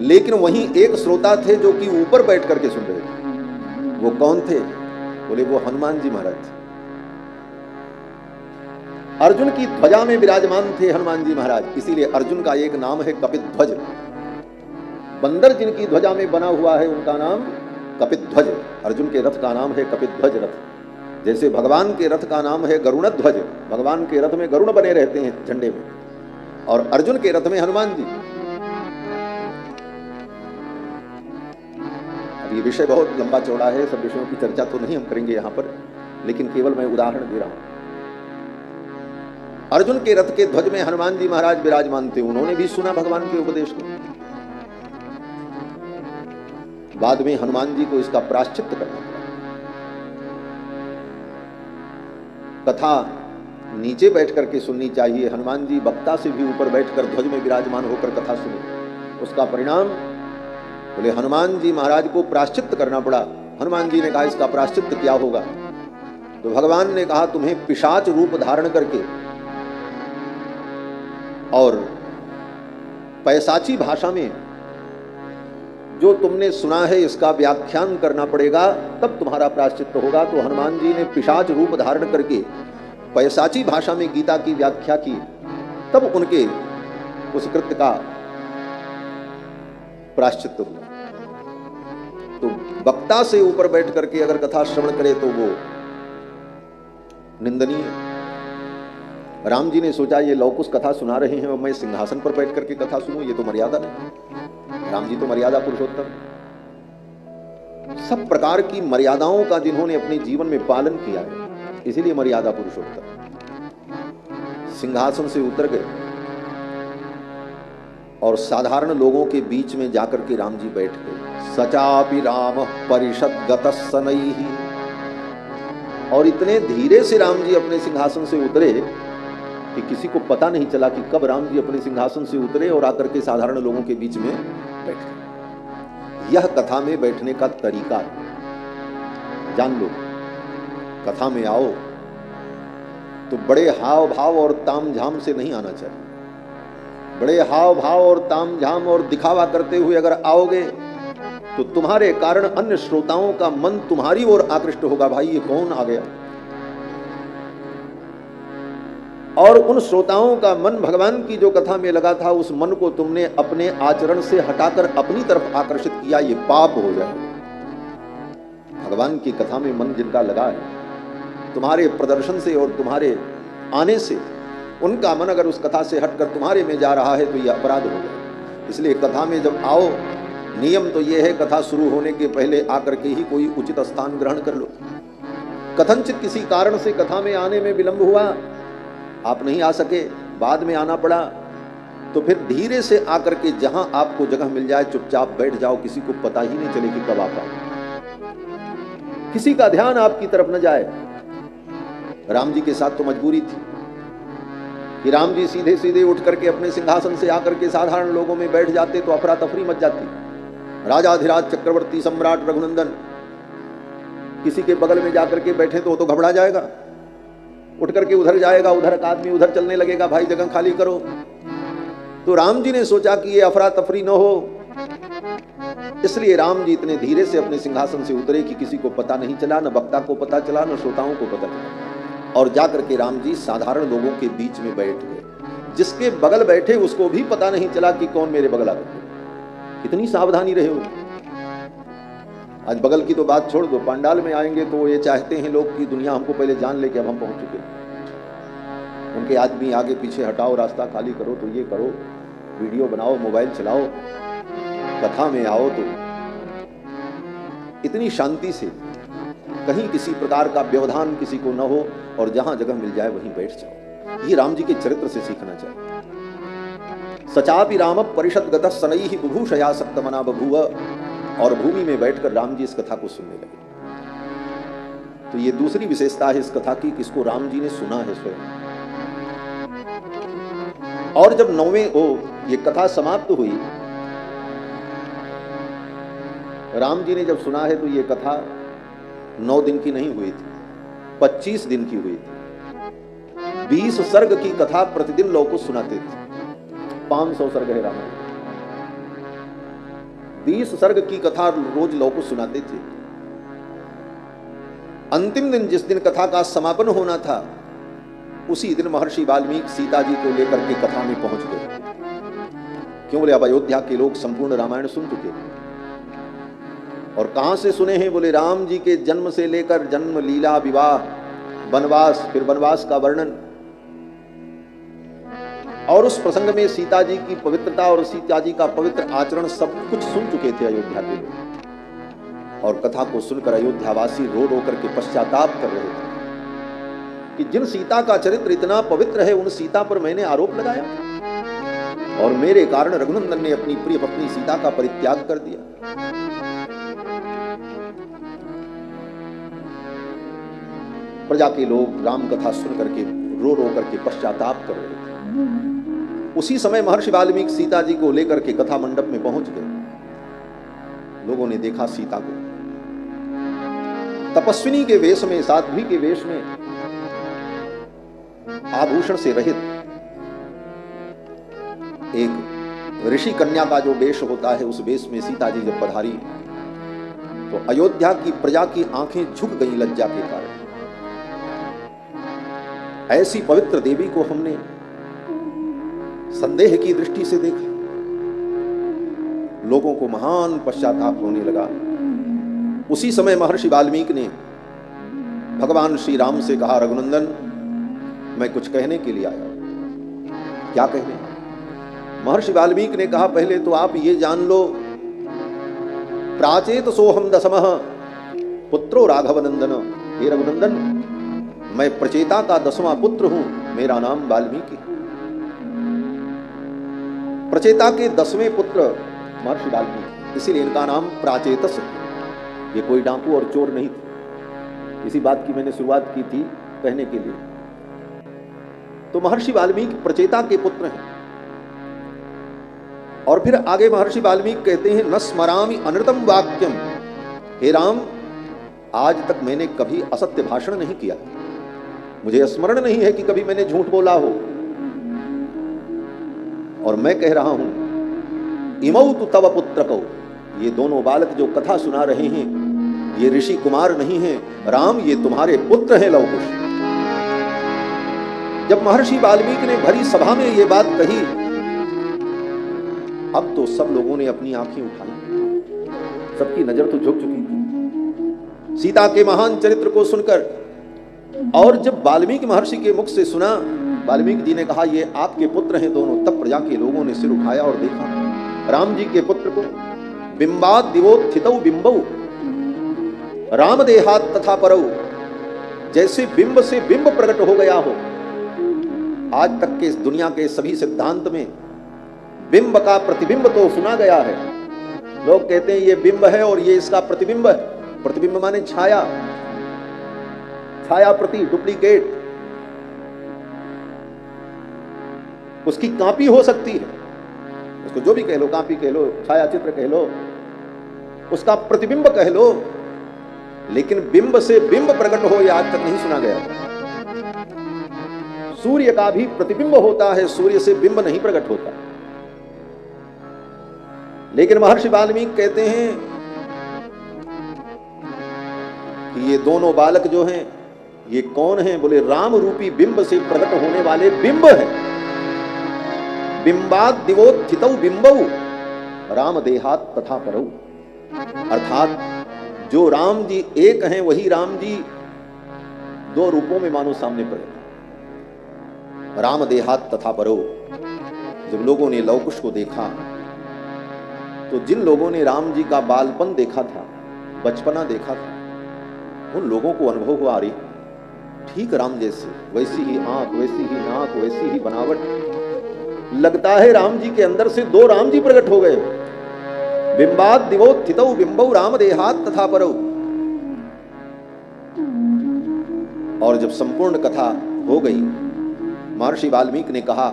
लेकिन वहीं एक श्रोता थे जो कि ऊपर बैठ करके सुन रहे थे। वो कौन थे? बोले वो हनुमान जी महाराज थे। अर्जुन की ध्वजा में विराजमान थे हनुमान जी महाराज, इसीलिए अर्जुन का एक नाम है कपिध्वज। बंदर जिनकी ध्वजा में बना हुआ है उनका नाम कपिध्वज। अर्जुन के रथ का नाम है कपिध्वज रथ। जैसे भगवान के रथ का नाम है गरुणध्वज, भगवान के रथ में गरुण बने रहते हैं झंडे में, और अर्जुन के रथ में हनुमान जी। अब ये विषय बहुत लंबा चौड़ा है, सब विषयों की चर्चा तो नहीं हम करेंगे यहां पर, लेकिन केवल मैं उदाहरण दे रहा हूं। अर्जुन के रथ के ध्वज में हनुमान जी महाराज विराजमान थे। उन्होंने भी सुना भगवान के उपदेश को। बाद में हनुमान जी को इसका प्रायश्चित्त करना पड़ा। कथा नीचे बैठ करके सुननी चाहिए। हनुमान जी वक्ता से भी ऊपर बैठकर ध्वज में विराजमान होकर कथा सुने। उसका परिणाम, बोले हनुमान जी महाराज को प्रायश्चित्त करना पड़ा। हनुमान जी ने कहा इसका प्रायश्चित्त क्या होगा? तो भगवान ने कहा तुम्हें पिशाच रूप धारण करके और पैशाची भाषा में जो तुमने सुना है इसका व्याख्यान करना पड़ेगा, तब तुम्हारा प्रायश्चित्त होगा। तो हनुमान जी ने पिशाच रूप धारण करके पैशाची भाषा में गीता की व्याख्या की, तब उनके उस कृत्य का प्रायश्चित्त हुआ। तो वक्ता से ऊपर बैठ करके अगर कथा श्रवण करे तो वो निंदनीय है। राम जी ने सोचा ये लौकुश कथा सुना रहे हैं और मैं सिंहासन पर बैठ करके कथा सुनूं, ये तो मर्यादा नहीं। राम जी तो मर्यादा पुरुषोत्तम, सब प्रकार की मर्यादाओं का जिन्होंने अपने जीवन में पालन किया है, इसीलिए मर्यादा पुरुषोत्तम। सिंहासन से उतर गए और साधारण लोगों के बीच में जाकर के राम जी बैठ गए। सचापि राम परिषद गतस्सनैः। और इतने धीरे से राम जी अपने सिंहासन से उतरे कि किसी को पता नहीं चला कि कब राम जी अपने सिंहासन से उतरे और आकर के साधारण लोगों के बीच में बैठ गए। यह कथा में बैठने का तरीका जान लो। कथा में आओ तो बड़े हाव भाव और ताम झाम से नहीं आना चाहिए। बड़े हाव भाव और ताम झाम और दिखावा करते हुए अगर आओगे तो तुम्हारे कारण अन्य श्रोताओं का मन तुम्हारी ओर आकृष्ट होगा। भाई ये कौन आ गया? और उन श्रोताओं का मन भगवान की जो कथा में लगा था, उस मन को तुमने अपने आचरण से हटाकर अपनी तरफ आकर्षित किया, ये पाप हो जाएगा। भगवान की कथा में मन जिनका लगा है, तुम्हारे प्रदर्शन से और तुम्हारे आने से उनका मन अगर उस कथा से हटकर तुम्हारे में जा रहा है तो यह अपराध हो जाएगा। इसलिए कथा में जब आओ, नियम तो यह है कथा शुरू होने के पहले आकर के ही कोई उचित स्थान ग्रहण कर लो। कथनचित किसी कारण से कथा में आने में विलंब हुआ, आप नहीं आ सके, बाद में आना पड़ा, तो फिर धीरे से आकर के जहां आपको जगह मिल जाए चुपचाप बैठ जाओ, किसी को पता ही नहीं चले कि कब आप आओ, किसी का ध्यान आपकी तरफ न जाए। राम जी के साथ तो मजबूरी थी कि राम जी सीधे सीधे उठ करके अपने सिंहासन से आकर के साधारण लोगों में बैठ जाते तो अफरा तफरी मच जाती। राजाधिराज चक्रवर्ती सम्राट रघुनंदन किसी के बगल में जाकर के बैठे तो वो तो घबरा जाएगा, उठ करके उधर जाएगा, उधर का आदमी उधर चलने लगेगा, भाई जगह खाली करो। तो राम जी ने सोचा कि ये अफरा तफरी न हो, इसलिए राम जी इतने धीरे से अपने सिंहासन से उतरे कि किसी को पता नहीं चला, न वक्ता को पता चला, न श्रोताओं को पता चला। और जाकर के राम जी साधारण लोगों के बीच में बैठ गए। जिसके बगल बैठे उसको भी पता नहीं चला कि कौन मेरे बगल आ गए। कितनी सावधानी रहे हो। आज बगल की तो बात छोड़ दो, पंडाल में आएंगे तो ये चाहते हैं लोग कि दुनिया हमको पहले जान ले कि अब हम पहुंच चुके। उनके आदमी आगे पीछे हटाओ, रास्ता खाली करो, तो ये करो, वीडियो बनाओ, मोबाइल चलाओ, कथा में आओ तो इतनी शांति से, कहीं किसी प्रकार का व्यवधान किसी को न हो और जहां जगह मिल जाए वहीं बैठ जाओ। ये राम जी के चरित्र से सीखना चाहिए। सचापि राम परिषदगतः शनैः बुभूषया सक्तमना बभूव। और भूमि में बैठकर राम जी इस कथा को सुनने लगे। तो ये दूसरी विशेषता है इस कथा की कि इसको राम जी ने सुना है स्वयं। और जब ये कथा समाप्त हुई, राम जी ने जब सुना है तो ये कथा 9 दिन की नहीं हुई थी, 25 दिन की हुई थी। 20 सर्ग की कथा प्रतिदिन लोगों को सुनाते थे। 500 सर्ग है रामायण। 20 सर्ग की कथा रोज लोगों को सुनाते थे। अंतिम दिन जिस दिन कथा का समापन होना था, उसी दिन महर्षि वाल्मीकि सीता जी को लेकर के कथा में पहुंच गए। क्यों? बोले अब अयोध्या के लोग संपूर्ण रामायण सुन चुके। और कहां से सुने हैं? बोले राम जी के जन्म से लेकर जन्म, लीला, विवाह, वनवास, फिर वनवास का वर्णन, और उस प्रसंग में सीता जी की पवित्रता और सीता जी का पवित्र आचरण सब कुछ सुन चुके थे अयोध्या के लोग। और कथा को सुनकर अयोध्यावासी रो रो करके पश्चाताप कर रहे थे कि जिन सीता का चरित्र इतना पवित्र है, उन सीता पर मैंने आरोप लगाया और मेरे कारण रघुनंदन ने अपनी प्रिय पत्नी सीता का परित्याग कर दिया। प्रजा के लोग राम कथा सुन करके रो रो करके पश्चाताप कर रहे थे। उसी समय महर्षि वाल्मीकि सीता जी को लेकर के कथा मंडप में पहुंच गए। लोगों ने देखा सीता को तपस्विनी के वेश में, साध्वी के वेश में, आभूषण से रहित, एक ऋषि कन्या का जो वेश होता है उस वेश में सीता जी जब पधारी तो अयोध्या की प्रजा की आंखें झुक गई लज्जा के कारण। ऐसी पवित्र देवी को हमने संदेह की दृष्टि से देखा। लोगों को महान पश्चाताप होने लगा। उसी समय महर्षि वाल्मीकि ने भगवान श्री राम से कहा, रघुनंदन मैं कुछ कहने के लिए आया। क्या कहने? महर्षि वाल्मीकि ने कहा, पहले तो आप ये जान लो, प्राचेत सोहम दशमः पुत्रो राघवनंदन। हे रघुनंदन, मैं प्रचेता का 10वां पुत्र हूं, मेरा नाम वाल्मीकि। प्रचेता के 10वें पुत्र महर्षि वाल्मीकि, इसीलिए इनका नाम प्राचेतस। ये कोई डाकू और चोर नहीं थे। इसी बात की मैंने शुरुआत की थी कहने के लिए। तो महर्षि वाल्मीकि प्रचेता के पुत्र हैं। और फिर आगे महर्षि वाल्मीकि कहते हैं, न स्मरामि अनृतम वाक्यम। हे राम, आज तक मैंने कभी असत्य भाषण नहीं किया। मुझे स्मरण नहीं है कि कभी मैंने झूठ बोला हो। और मैं कह रहा हूं इमौ तु तव पुत्र को, ये दोनों बालक जो कथा सुना रहे हैं ये ऋषि कुमार नहीं हैं, राम ये तुम्हारे पुत्र हैं लवकुश। जब महर्षि वाल्मीकि ने भरी सभा में ये बात कही, अब तो सब लोगों ने अपनी आंखें उठाई, सबकी नजर तो झुक चुकी थी सीता के महान चरित्र को सुनकर। और जब वाल्मीकि महर्षि के मुख से सुना, वाल्मीकि जी ने कहा ये आपके पुत्र हैं दोनों, तब प्रजा के लोगों ने सिर उठाया और देखा राम जी के पुत्र को। बिंबाद दिवोत्थितौ बिंबौ राम देहात तथा परौ, जैसे बिंब से बिंब प्रकट हो गया हो। आज तक के इस दुनिया के सभी सिद्धांत में बिंब का प्रतिबिंब तो सुना गया है, लोग कहते हैं ये बिंब है और ये इसका प्रतिबिंब है। प्रतिबिंब माने छाया, छाया प्रति, डुप्लीकेट, उसकी कॉपी हो सकती है, उसको जो भी कह लो, कॉपी कह लो, छाया चित्र कह लो, उसका प्रतिबिंब कह लो, लेकिन बिंब से बिंब प्रकट हो यह आज तक नहीं सुना गया। सूर्य का भी प्रतिबिंब होता है, सूर्य से बिंब नहीं प्रकट होता। लेकिन महर्षि वाल्मीकि कहते हैं कि ये दोनों बालक जो हैं ये कौन हैं? बोले राम रूपी बिंब से प्रकट होने वाले बिंब हैं। बिंबाद दिवोत्थितौ बिंबौ राम देहात तथा परौ, अर्थात जो राम जी एक हैं वही राम जी दो रूपों में मानो सामने प्रकट। राम देहात तथा परौ, जब लोगों ने लवकुश को देखा तो जिन लोगों ने राम जी का बालपन देखा था, बचपना देखा था, उन लोगों को अनुभव हुआ रही ठीक राम जैसे, वैसी ही आंख, वैसी ही नाक, वैसी ही बनावट, लगता है राम जी के अंदर से दो राम जी प्रकट हो गए। बिंबाद दिवोत्थितौ बिंबौ राम देहात तथा परौ। और जब संपूर्ण कथा हो गई, महर्षि वाल्मीकि ने कहा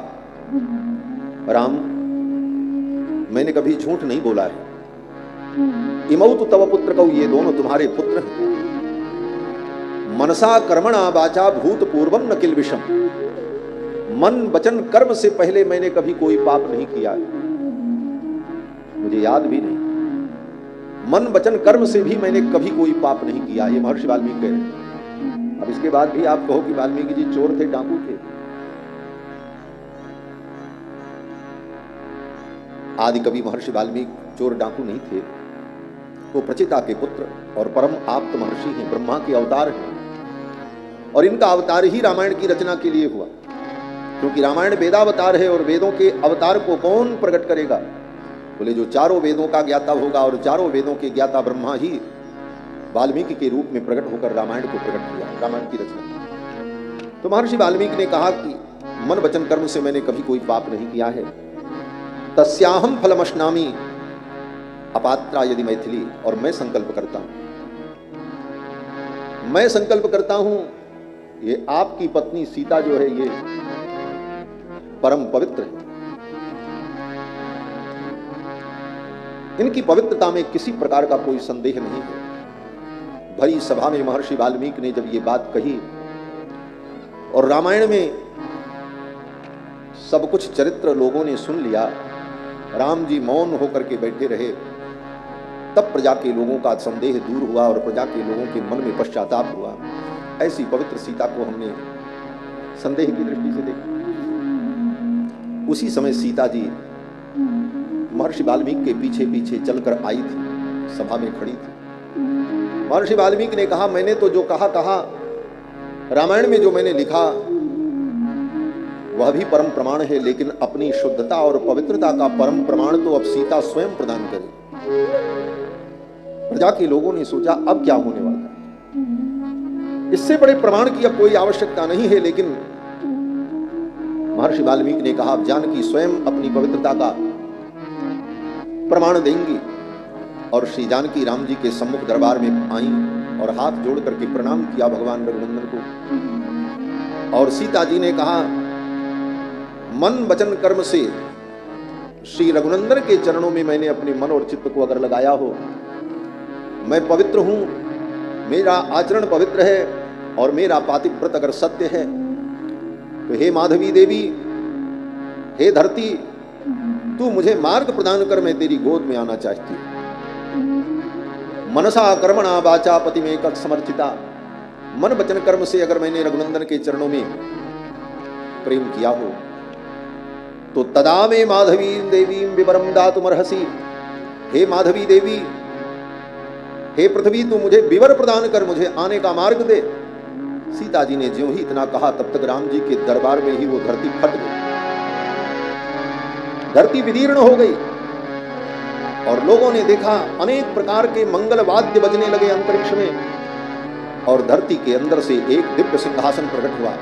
राम मैंने कभी झूठ नहीं बोला है। इमौ तु तव पुत्र कौ, ये दोनों तुम्हारे पुत्र हैं। मनसा कर्मणा वाचा भूत पूर्वम न किल विषम, मन वचन कर्म से पहले मैंने कभी कोई पाप नहीं किया है, मुझे याद भी नहीं। मन वचन कर्म से भी मैंने कभी कोई पाप नहीं किया, ये महर्षि वाल्मीकि कह रहे हैं। अब इसके बाद भी आप कहो कि वाल्मीकि जी चोर थे, डाकू थे। आदि कवि महर्षि वाल्मीकि चोर डाकू नहीं थे, वो प्रचिता के पुत्र और परम आप्त महर्षि हैं, ब्रह्मा के अवतार हैं। और इनका अवतार ही रामायण की रचना के लिए हुआ, क्योंकि रामायण वेदावतार है और वेदों के अवतार को कौन प्रकट करेगा? बोले जो चारों वेदों का ज्ञाता होगा, और चारों वेदों के ज्ञाता ब्रह्मा ही वाल्मीकि के रूप में प्रकट होकर रामायण को प्रकट किया, रामायण की रचना। तो महर्षि वाल्मीकि ने कहा कि मन वचन कर्म से मैंने कभी कोई पाप नहीं किया है। तस्याहम फलमश्नामी अपात्रा यदि मैथिली, और मैं संकल्प करता हूं, मैं संकल्प करता हूं ये आपकी पत्नी सीता जो है ये परम पवित्र है। इनकी पवित्रता में किसी प्रकार का कोई संदेह नहीं है। भरी सभा में महर्षि वाल्मीकि ने जब ये बात कही और रामायण में सब कुछ चरित्र लोगों ने सुन लिया, राम जी मौन होकर के बैठे रहे, तब प्रजा के लोगों का संदेह दूर हुआ और प्रजा के लोगों के मन में पश्चाताप हुआ। ऐसी पवित्र सीता को हमने संदेह की दृष्टि से देखा। उसी समय सीता जी महर्षि वाल्मीकि के पीछे पीछे चलकर आई थी, सभा में खड़ी थी। महर्षि वाल्मीकि ने कहा मैंने तो जो कहा, रामायण में जो मैंने लिखा वह भी परम प्रमाण है, लेकिन अपनी शुद्धता और पवित्रता का परम प्रमाण तो अब सीता स्वयं प्रदान करे। प्रजा के लोगों ने सोचा अब क्या होने वाला है, इससे बड़े प्रमाण की अब कोई आवश्यकता नहीं है। लेकिन महर्षि वाल्मीकि ने कहा अब जानकी स्वयं अपनी पवित्रता का प्रमाण देंगी। और श्री जानकी राम जी के सम्मुख दरबार में आई और हाथ जोड़ करके प्रणाम किया भगवान रघुनंदन को। और सीता जी ने कहा मन वचन कर्म से श्री रघुनंदन के चरणों में मैंने अपने मन और चित्त को अगर लगाया हो, मैं पवित्र हूं, मेरा आचरण पवित्र है और मेरा पातिक व्रत अगर सत्य है, तो हे माधवी देवी, हे धरती, तू मुझे मार्ग प्रदान कर, मैं तेरी गोद में आना चाहती हूँ। मनसा कर्मणा वाचा पति में कर समर्चिता, मन वचन कर्म से अगर मैंने रघुनंदन के चरणों में प्रेम किया हो तो तदा में माधवी देवी विवरम दातुमर्हसि। हे माधवी देवी, हे पृथ्वी, तू मुझे विवर प्रदान कर, मुझे आने का मार्ग दे। सीता जी ने ज्यों ही इतना कहा तब तक राम जी के दरबार में ही वो धरती फट गई, धरती विदीर्ण हो गई और लोगों ने देखा अनेक प्रकार के मंगल वाद्य बजने लगे अंतरिक्ष में और धरती के अंदर से एक दिव्य सिंहासन प्रकट हुआ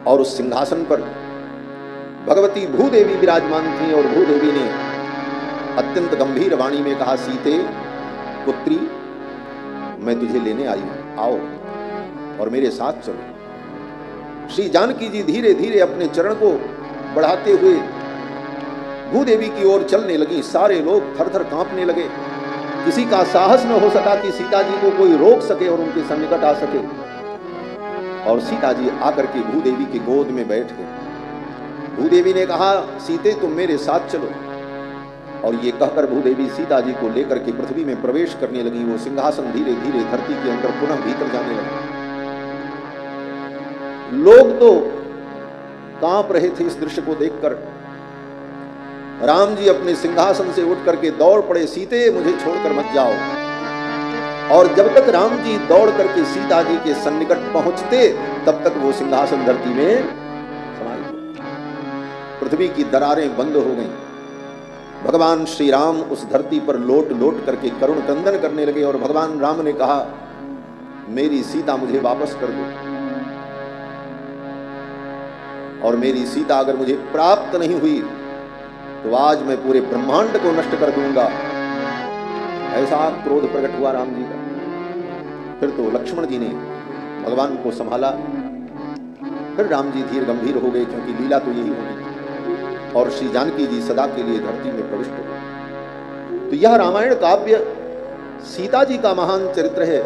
और उस सिंहासन पर भगवती भूदेवी विराजमान थी और भूदेवी ने अत्यंत गंभीर वाणी में कहा, सीते पुत्री, मैं तुझे लेने आई हूं, आओ और मेरे साथ चलो। श्री जानकी जी धीरे धीरे अपने चरण को बढ़ाते हुए भूदेवी की ओर चलने लगी। सारे लोग थर थर कांपने लगे, किसी का साहस न हो सका कि सीता जी को कोई रोक सके और उनके सन्निकट आ सके। और सीता जी आकर के भूदेवी की गोद में बैठ गए। भूदेवी ने कहा, सीते तुम मेरे साथ चलो। और ये कहकर भूदेवी सीता जी को लेकर के पृथ्वी में प्रवेश करने लगी। वो सिंहासन धीरे धीरे धरती के अंदर पुनः भीतर जाने लगा। लोग तो कांप रहे थे इस दृश्य को देखकर। राम जी अपने सिंहासन से उठ करके दौड़ पड़े, सीते मुझे छोड़कर मत जाओ। और जब तक राम जी दौड़ करके सीता जी के सन्निकट पहुंचते तब तक वो सिंहासन धरती में समाई गया। पृथ्वी की दरारें बंद हो गईं। भगवान श्री राम उस धरती पर लोट लोट करके करुण क्रंदन करने लगे और भगवान राम ने कहा, मेरी सीता मुझे वापस कर दो और मेरी सीता अगर मुझे प्राप्त नहीं हुई तो आज मैं पूरे ब्रह्मांड को नष्ट कर दूंगा। ऐसा क्रोध प्रकट हुआ राम जी का। फिर तो लक्ष्मण जी ने भगवान को संभाला। फिर राम जी धीर गंभीर हो गए, क्योंकि लीला तो यही होगी। और श्री जानकी जी सदा के लिए धरती में प्रविष्ट हो गए। तो यह रामायण काव्य सीता जी का महान चरित्र है।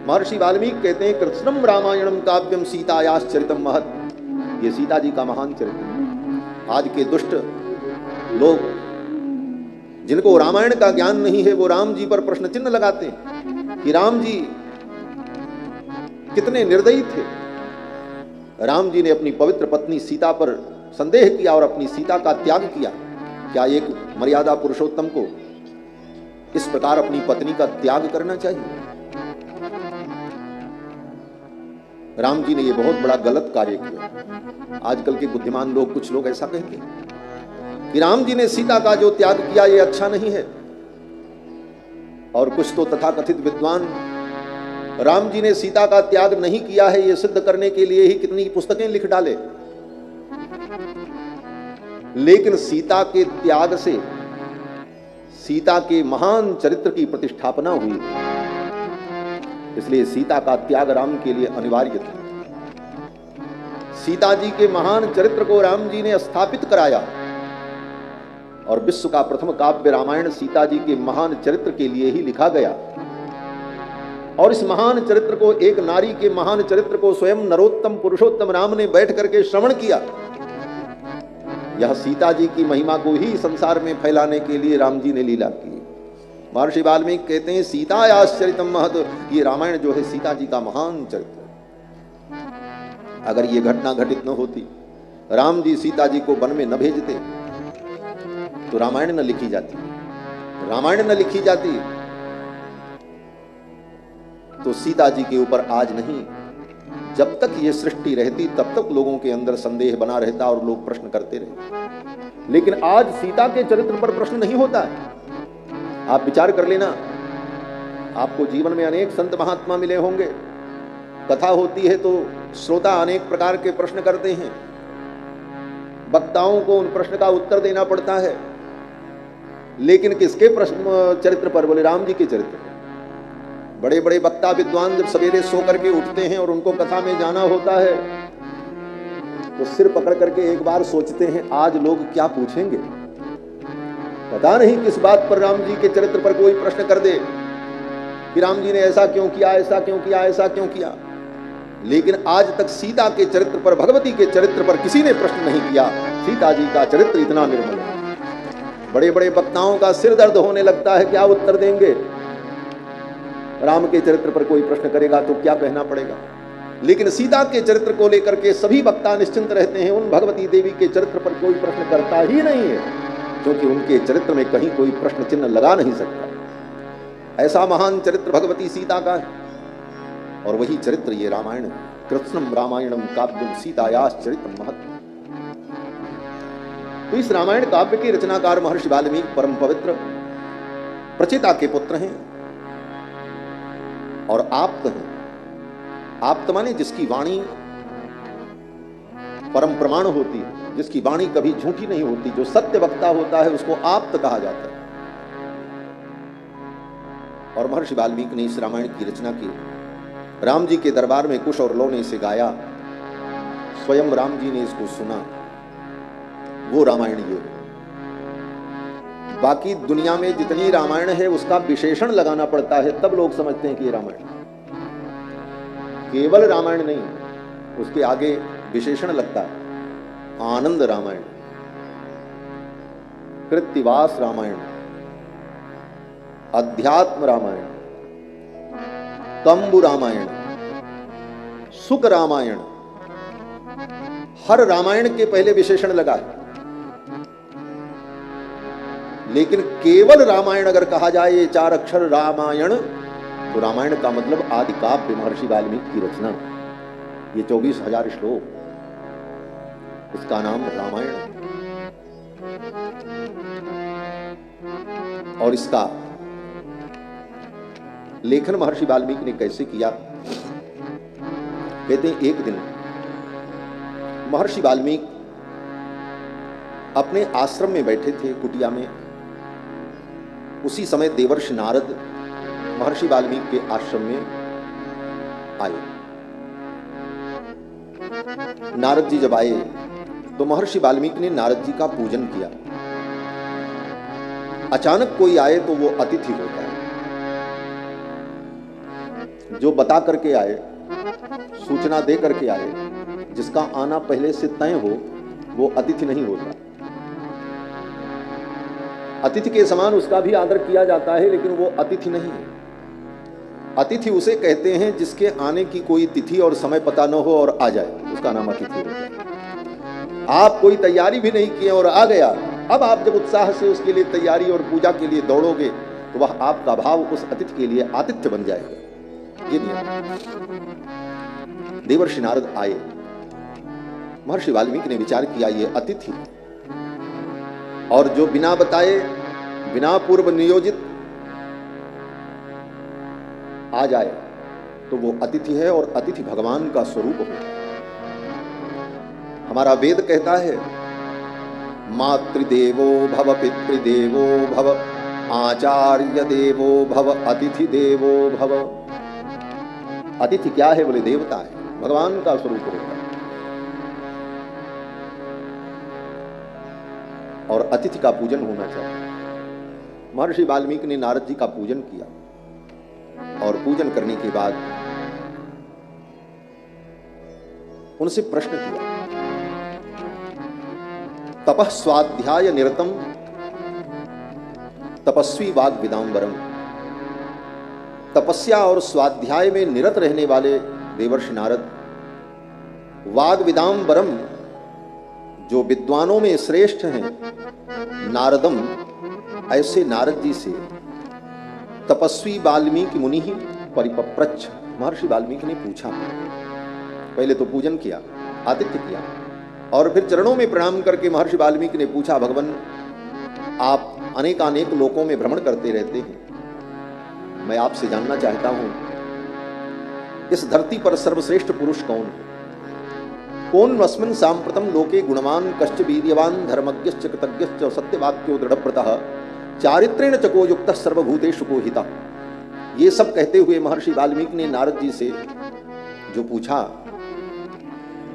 महर्षि वाल्मीकि कहते हैं, कृत्स्नम रामायणम काव्यम सीतायाश्च चरितम महत्। ये सीता जी का महान चरित्र है। आज के दुष्ट लोग जिनको रामायण का ज्ञान नहीं है वो राम जी पर प्रश्न चिन्ह लगाते हैं कि राम जी कितने निर्दयी थे। राम जी ने अपनी पवित्र पत्नी सीता पर संदेह किया और अपनी सीता का त्याग किया। क्या एक मर्यादा पुरुषोत्तम को इस प्रकार अपनी पत्नी का त्याग करना चाहिए? राम जी ने यह बहुत बड़ा गलत कार्य किया। आजकल के बुद्धिमान लोग, कुछ लोग ऐसा कहते हैं कि राम जी ने सीता का जो त्याग किया ये अच्छा नहीं है। और कुछ तो तथाकथित विद्वान राम जी ने सीता का त्याग नहीं किया है ये सिद्ध करने के लिए ही कितनी पुस्तकें लिख डाले। लेकिन सीता के त्याग से सीता के महान चरित्र की प्रतिष्ठापना हुई, इसलिए सीता का त्याग राम के लिए अनिवार्य था। सीता जी के महान चरित्र को राम जी ने स्थापित कराया और विश्व का प्रथम काव्य रामायण सीता जी के महान चरित्र के लिए ही लिखा गया। और इस महान चरित्र को, एक नारी के महान चरित्र को स्वयं नरोत्तम पुरुषोत्तम राम ने बैठ करके श्रवण किया। यह सीता जी की महिमा को ही संसार में फैलाने के लिए राम जी ने लीला की। महर्षि वाल्मीकि कहते हैं, सीतायाश्च चरितम महत्। ये रामायण जो है सीता जी का महान चरित्र। अगर ये घटना घटित न होती, राम जी सीता जी को वन में न भेजते तो रामायण न लिखी जाती। रामायण न लिखी जाती तो सीता जी के ऊपर आज नहीं, जब तक ये सृष्टि रहती तब तक लोगों के अंदर संदेह बना रहता और लोग प्रश्न करते रहते। लेकिन आज सीता के चरित्र पर प्रश्न नहीं होता है। आप विचार कर लेना, आपको जीवन में अनेक संत महात्मा मिले होंगे। कथा होती है तो श्रोता अनेक प्रकार के प्रश्न करते हैं। वक्ताओं को उन प्रश्न का उत्तर देना पड़ता है। लेकिन किसके प्रश्न चरित्र पर? बोले राम जी के चरित्र पर। बड़े बड़े वक्ता विद्वान जब सवेरे सो करके उठते हैं और उनको कथा में जाना होता है तो सिर पकड़ करके एक बार सोचते हैं, आज लोग क्या पूछेंगे। पता नहीं किस बात पर राम जी के चरित्र पर कोई प्रश्न कर दे कि राम जी ने ऐसा क्यों किया, ऐसा क्यों किया, ऐसा क्यों किया। लेकिन आज तक सीता के चरित्र पर, भगवती के चरित्र पर किसी ने प्रश्न नहीं किया। सीता जी का चरित्र इतना निर्मल है। बड़े बड़े वक्ताओं का सिर दर्द होने लगता है, क्या उत्तर देंगे। राम के चरित्र पर कोई प्रश्न करेगा तो क्या कहना पड़ेगा। लेकिन सीता के चरित्र को लेकर के सभी वक्ता निश्चिंत रहते हैं। उन भगवती देवी के चरित्र पर कोई प्रश्न करता ही नहीं है, क्योंकि उनके चरित्र में कहीं कोई प्रश्न चिन्ह लगा नहीं सकता। ऐसा महान चरित्र भगवती सीता का है, और वही चरित्र ये रामायण। कृत्स्नम रामायणम काव्यम सीतायास चरित्रम महत्। तो इस रामायण काव्य के रचनाकार महर्षि वाल्मीकि परम पवित्र प्रचेता के पुत्र हैं और आप्त हैं। आप्त माने जिसकी वाणी परम प्रमाण होती है, जिसकी वाणी कभी झूठी नहीं होती, जो सत्य वक्ता होता है उसको आप्त कहा जाता है। और महर्षि वाल्मीकि ने इस रामायण की रचना की। राम जी के दरबार में कुश और लौ ने इसे गाया, स्वयं राम जी ने इसको सुना, वो रामायण ये है। बाकी दुनिया में जितनी रामायण है उसका विशेषण लगाना पड़ता है, तब लोग समझते हैं कि ये रामायण। केवल रामायण नहीं, उसके आगे विशेषण लगता है। आनंद रामायण, कृत्तिवास रामायण, अध्यात्म रामायण, कंबु रामायण, सुख रामायण, हर रामायण के पहले विशेषण लगा है। लेकिन केवल रामायण अगर कहा जाए, ये 4 अक्षर रामायण, तो रामायण का मतलब आदि काव्य महर्षि वाल्मीकि की रचना, ये 24,000 श्लोक, इसका नाम रामायण। और इसका लेखन महर्षि वाल्मीकि ने कैसे किया, कहते हैं एक दिन महर्षि वाल्मीकि अपने आश्रम में बैठे थे, कुटिया में। उसी समय देवर्षि नारद महर्षि वाल्मीकि के आश्रम में आए। नारद जी जब आए तो महर्षि वाल्मीकि ने नारद जी का पूजन किया। अचानक कोई आए तो वो अतिथि होता है। जो बता करके आए, सूचना दे करके आए, जिसका आना पहले से तय हो, वो अतिथि नहीं होता। अतिथि के समान उसका भी आदर किया जाता है, लेकिन वो अतिथि नहीं है। अतिथि उसे कहते हैं जिसके आने की कोई तिथि और समय पता न हो और आ जाए, उसका नाम अतिथि होता है। आप कोई तैयारी भी नहीं किए और आ गया, अब आप जब उत्साह से उसके लिए तैयारी और पूजा के लिए दौड़ोगे तो वह आपका भाव उस अतिथि के लिए आतिथ्य बन जाएगा। ये नियम। देवर्षि नारद आए, महर्षि वाल्मीकि ने विचार किया ये अतिथि, और जो बिना बताए, बिना पूर्व नियोजित आ जाए तो वो अतिथि है, और अतिथि भगवान का स्वरूप होता है। हमारा वेद कहता है, मातृदेवो भव, पितृदेवो भव, आचार्य देवो भव, अतिथि देवो भव। अतिथि क्या है? बोले देवता है, भगवान का स्वरूप होता है। और अतिथि का पूजन होना चाहिए। महर्षि वाल्मीकि ने नारद जी का पूजन किया, और पूजन करने के बाद उनसे प्रश्न किया। तपः स्वाध्याय निरतम तपस्वी वाग विदाम्बरम। तपस्या और स्वाध्याय में निरत रहने वाले देवर्षि नारद, वाग विदाम्बरम, जो विद्वानों में श्रेष्ठ हैं, नारदम, ऐसे नारद जी से तपस्वी वाल्मीकि मुनि ही परिपप्रच्छ। महर्षि वाल्मीकि ने पूछा, पहले तो पूजन किया, आतिथ्य किया, और फिर चरणों में प्रणाम करके महर्षि वाल्मीकि ने पूछा, भगवान आप अनेकानेक लोकों में भ्रमण करते रहते हैं, मैं आपसे जानना चाहता हूं, इस धरती पर सर्वश्रेष्ठ पुरुष कौन है? कौन अस्मिन् सांप्रतम लोके गुणवान कश्च वीर्यवान धर्मज्ञश्च कृतज्ञश्च सत्यवाक्यो दृढ़व्रतः चारित्रेण चको युक्तः सर्वभूतेषु को हितः। ये सब कहते हुए महर्षि वाल्मीकि ने नारद जी से जो पूछा,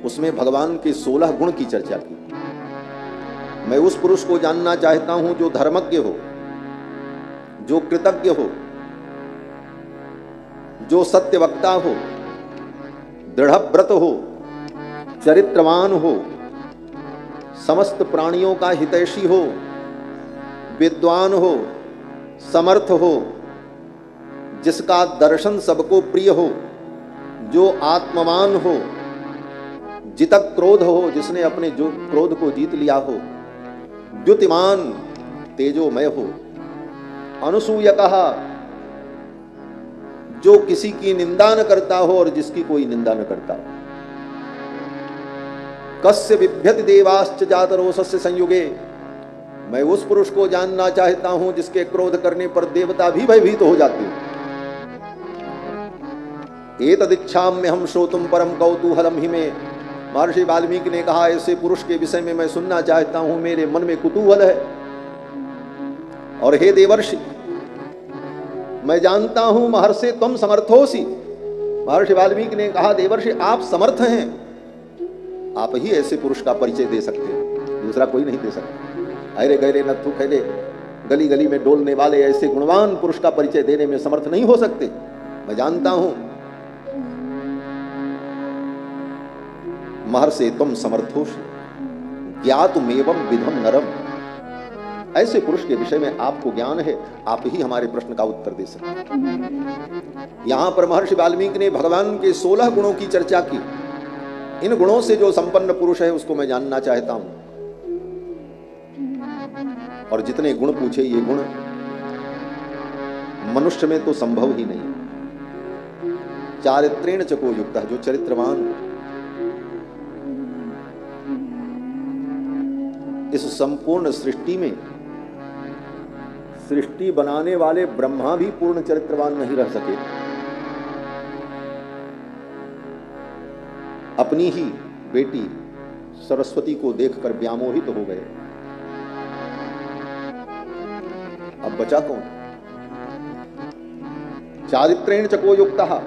उसमें भगवान के 16 गुण की चर्चा की। मैं उस पुरुष को जानना चाहता हूं जो धर्मज्ञ हो, जो कृतज्ञ हो, जो सत्यवक्ता हो, दृढ़व्रत हो, चरित्रवान हो, समस्त प्राणियों का हितैषी हो, विद्वान हो, समर्थ हो, जिसका दर्शन सबको प्रिय हो, जो आत्मवान हो, जितक क्रोध हो, जिसने अपने जो क्रोध को जीत लिया हो, द्युतिमान तेजोमय हो, अनुसूय कहा, जो किसी की निंदा न करता हो और जिसकी कोई निंदा न करता हो, कस्य बिभ्यति देवाश्च जात रोषस्य संयुगे, मैं उस पुरुष को जानना चाहता हूं जिसके क्रोध करने पर देवता भी भयभीत हो जाते हैं। एतदिच्छाम्य हम श्रोतुम परम कौतूहलम हि में, महर्षि वाल्मीकि ने कहा ऐसे पुरुष के विषय में मैं सुनना चाहता हूं, मेरे मन में कुतूहल है। और हे देवर्षि, मैं जानता हूं महर्षि तुम समर्थोसी, महर्षि वाल्मीकि ने कहा देवर्षि आप समर्थ हैं, आप ही ऐसे पुरुष का परिचय दे सकते हैं, दूसरा कोई नहीं दे सकता। अरे गहरे नत्थु खैले, गली गली में डोलने वाले ऐसे गुणवान पुरुष का परिचय देने में समर्थ नहीं हो सकते। मैं जानता हूं महर्षि तुम समर्थोषि, ज्ञातुमेवं विधम नरम, ऐसे पुरुष के विषय में आपको ज्ञान है, आप ही हमारे प्रश्न का उत्तर दे सकते हैं। यहां पर महर्षि वाल्मीकि ने भगवान के 16 गुणों की चर्चा की। इन गुणों से जो संपन्न पुरुष है उसको मैं जानना चाहता हूं। और जितने गुण पूछे, ये गुण मनुष्य में तो संभव ही नहीं। चारित्रेण च को युक्तः, जो चरित्रवान, इस संपूर्ण सृष्टि में, सृष्टि बनाने वाले ब्रह्मा भी पूर्ण चरित्रवान नहीं रह सके। अपनी ही बेटी सरस्वती को देखकर व्यामोहित हो गए। अब बचा कौन? चारित्रेण चको युक्तः,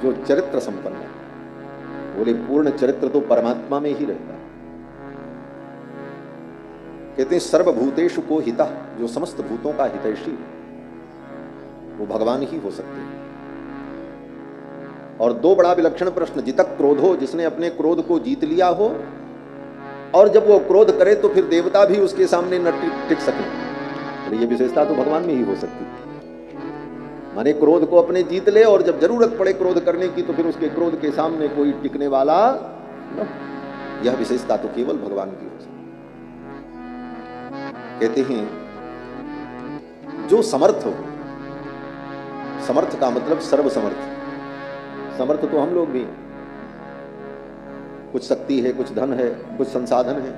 जो चरित्र संपन्न है। बोले पूर्ण चरित्र तो परमात्मा में ही रहता है। कहते हैं सर्वभूतेषु को हितः, जो समस्त भूतों का हितैषी, वो भगवान ही हो सकते हैं। और दो बड़ा विलक्षण प्रश्न, जितक क्रोधो, जिसने अपने क्रोध को जीत लिया हो, और जब वो क्रोध करे तो फिर देवता भी उसके सामने न टिक सके। तो ये विशेषता तो भगवान में ही हो सकती है। माने क्रोध को अपने जीत ले और जब जरूरत पड़े क्रोध करने की तो फिर उसके क्रोध के सामने कोई टिकने वाला न। यह विशेषता तो केवल भगवान की हो सकती है। कहते हैं जो समर्थ हो, समर्थ का मतलब सर्वसमर्थ। समर्थ तो हम लोग भी, कुछ शक्ति है, कुछ धन है, कुछ संसाधन है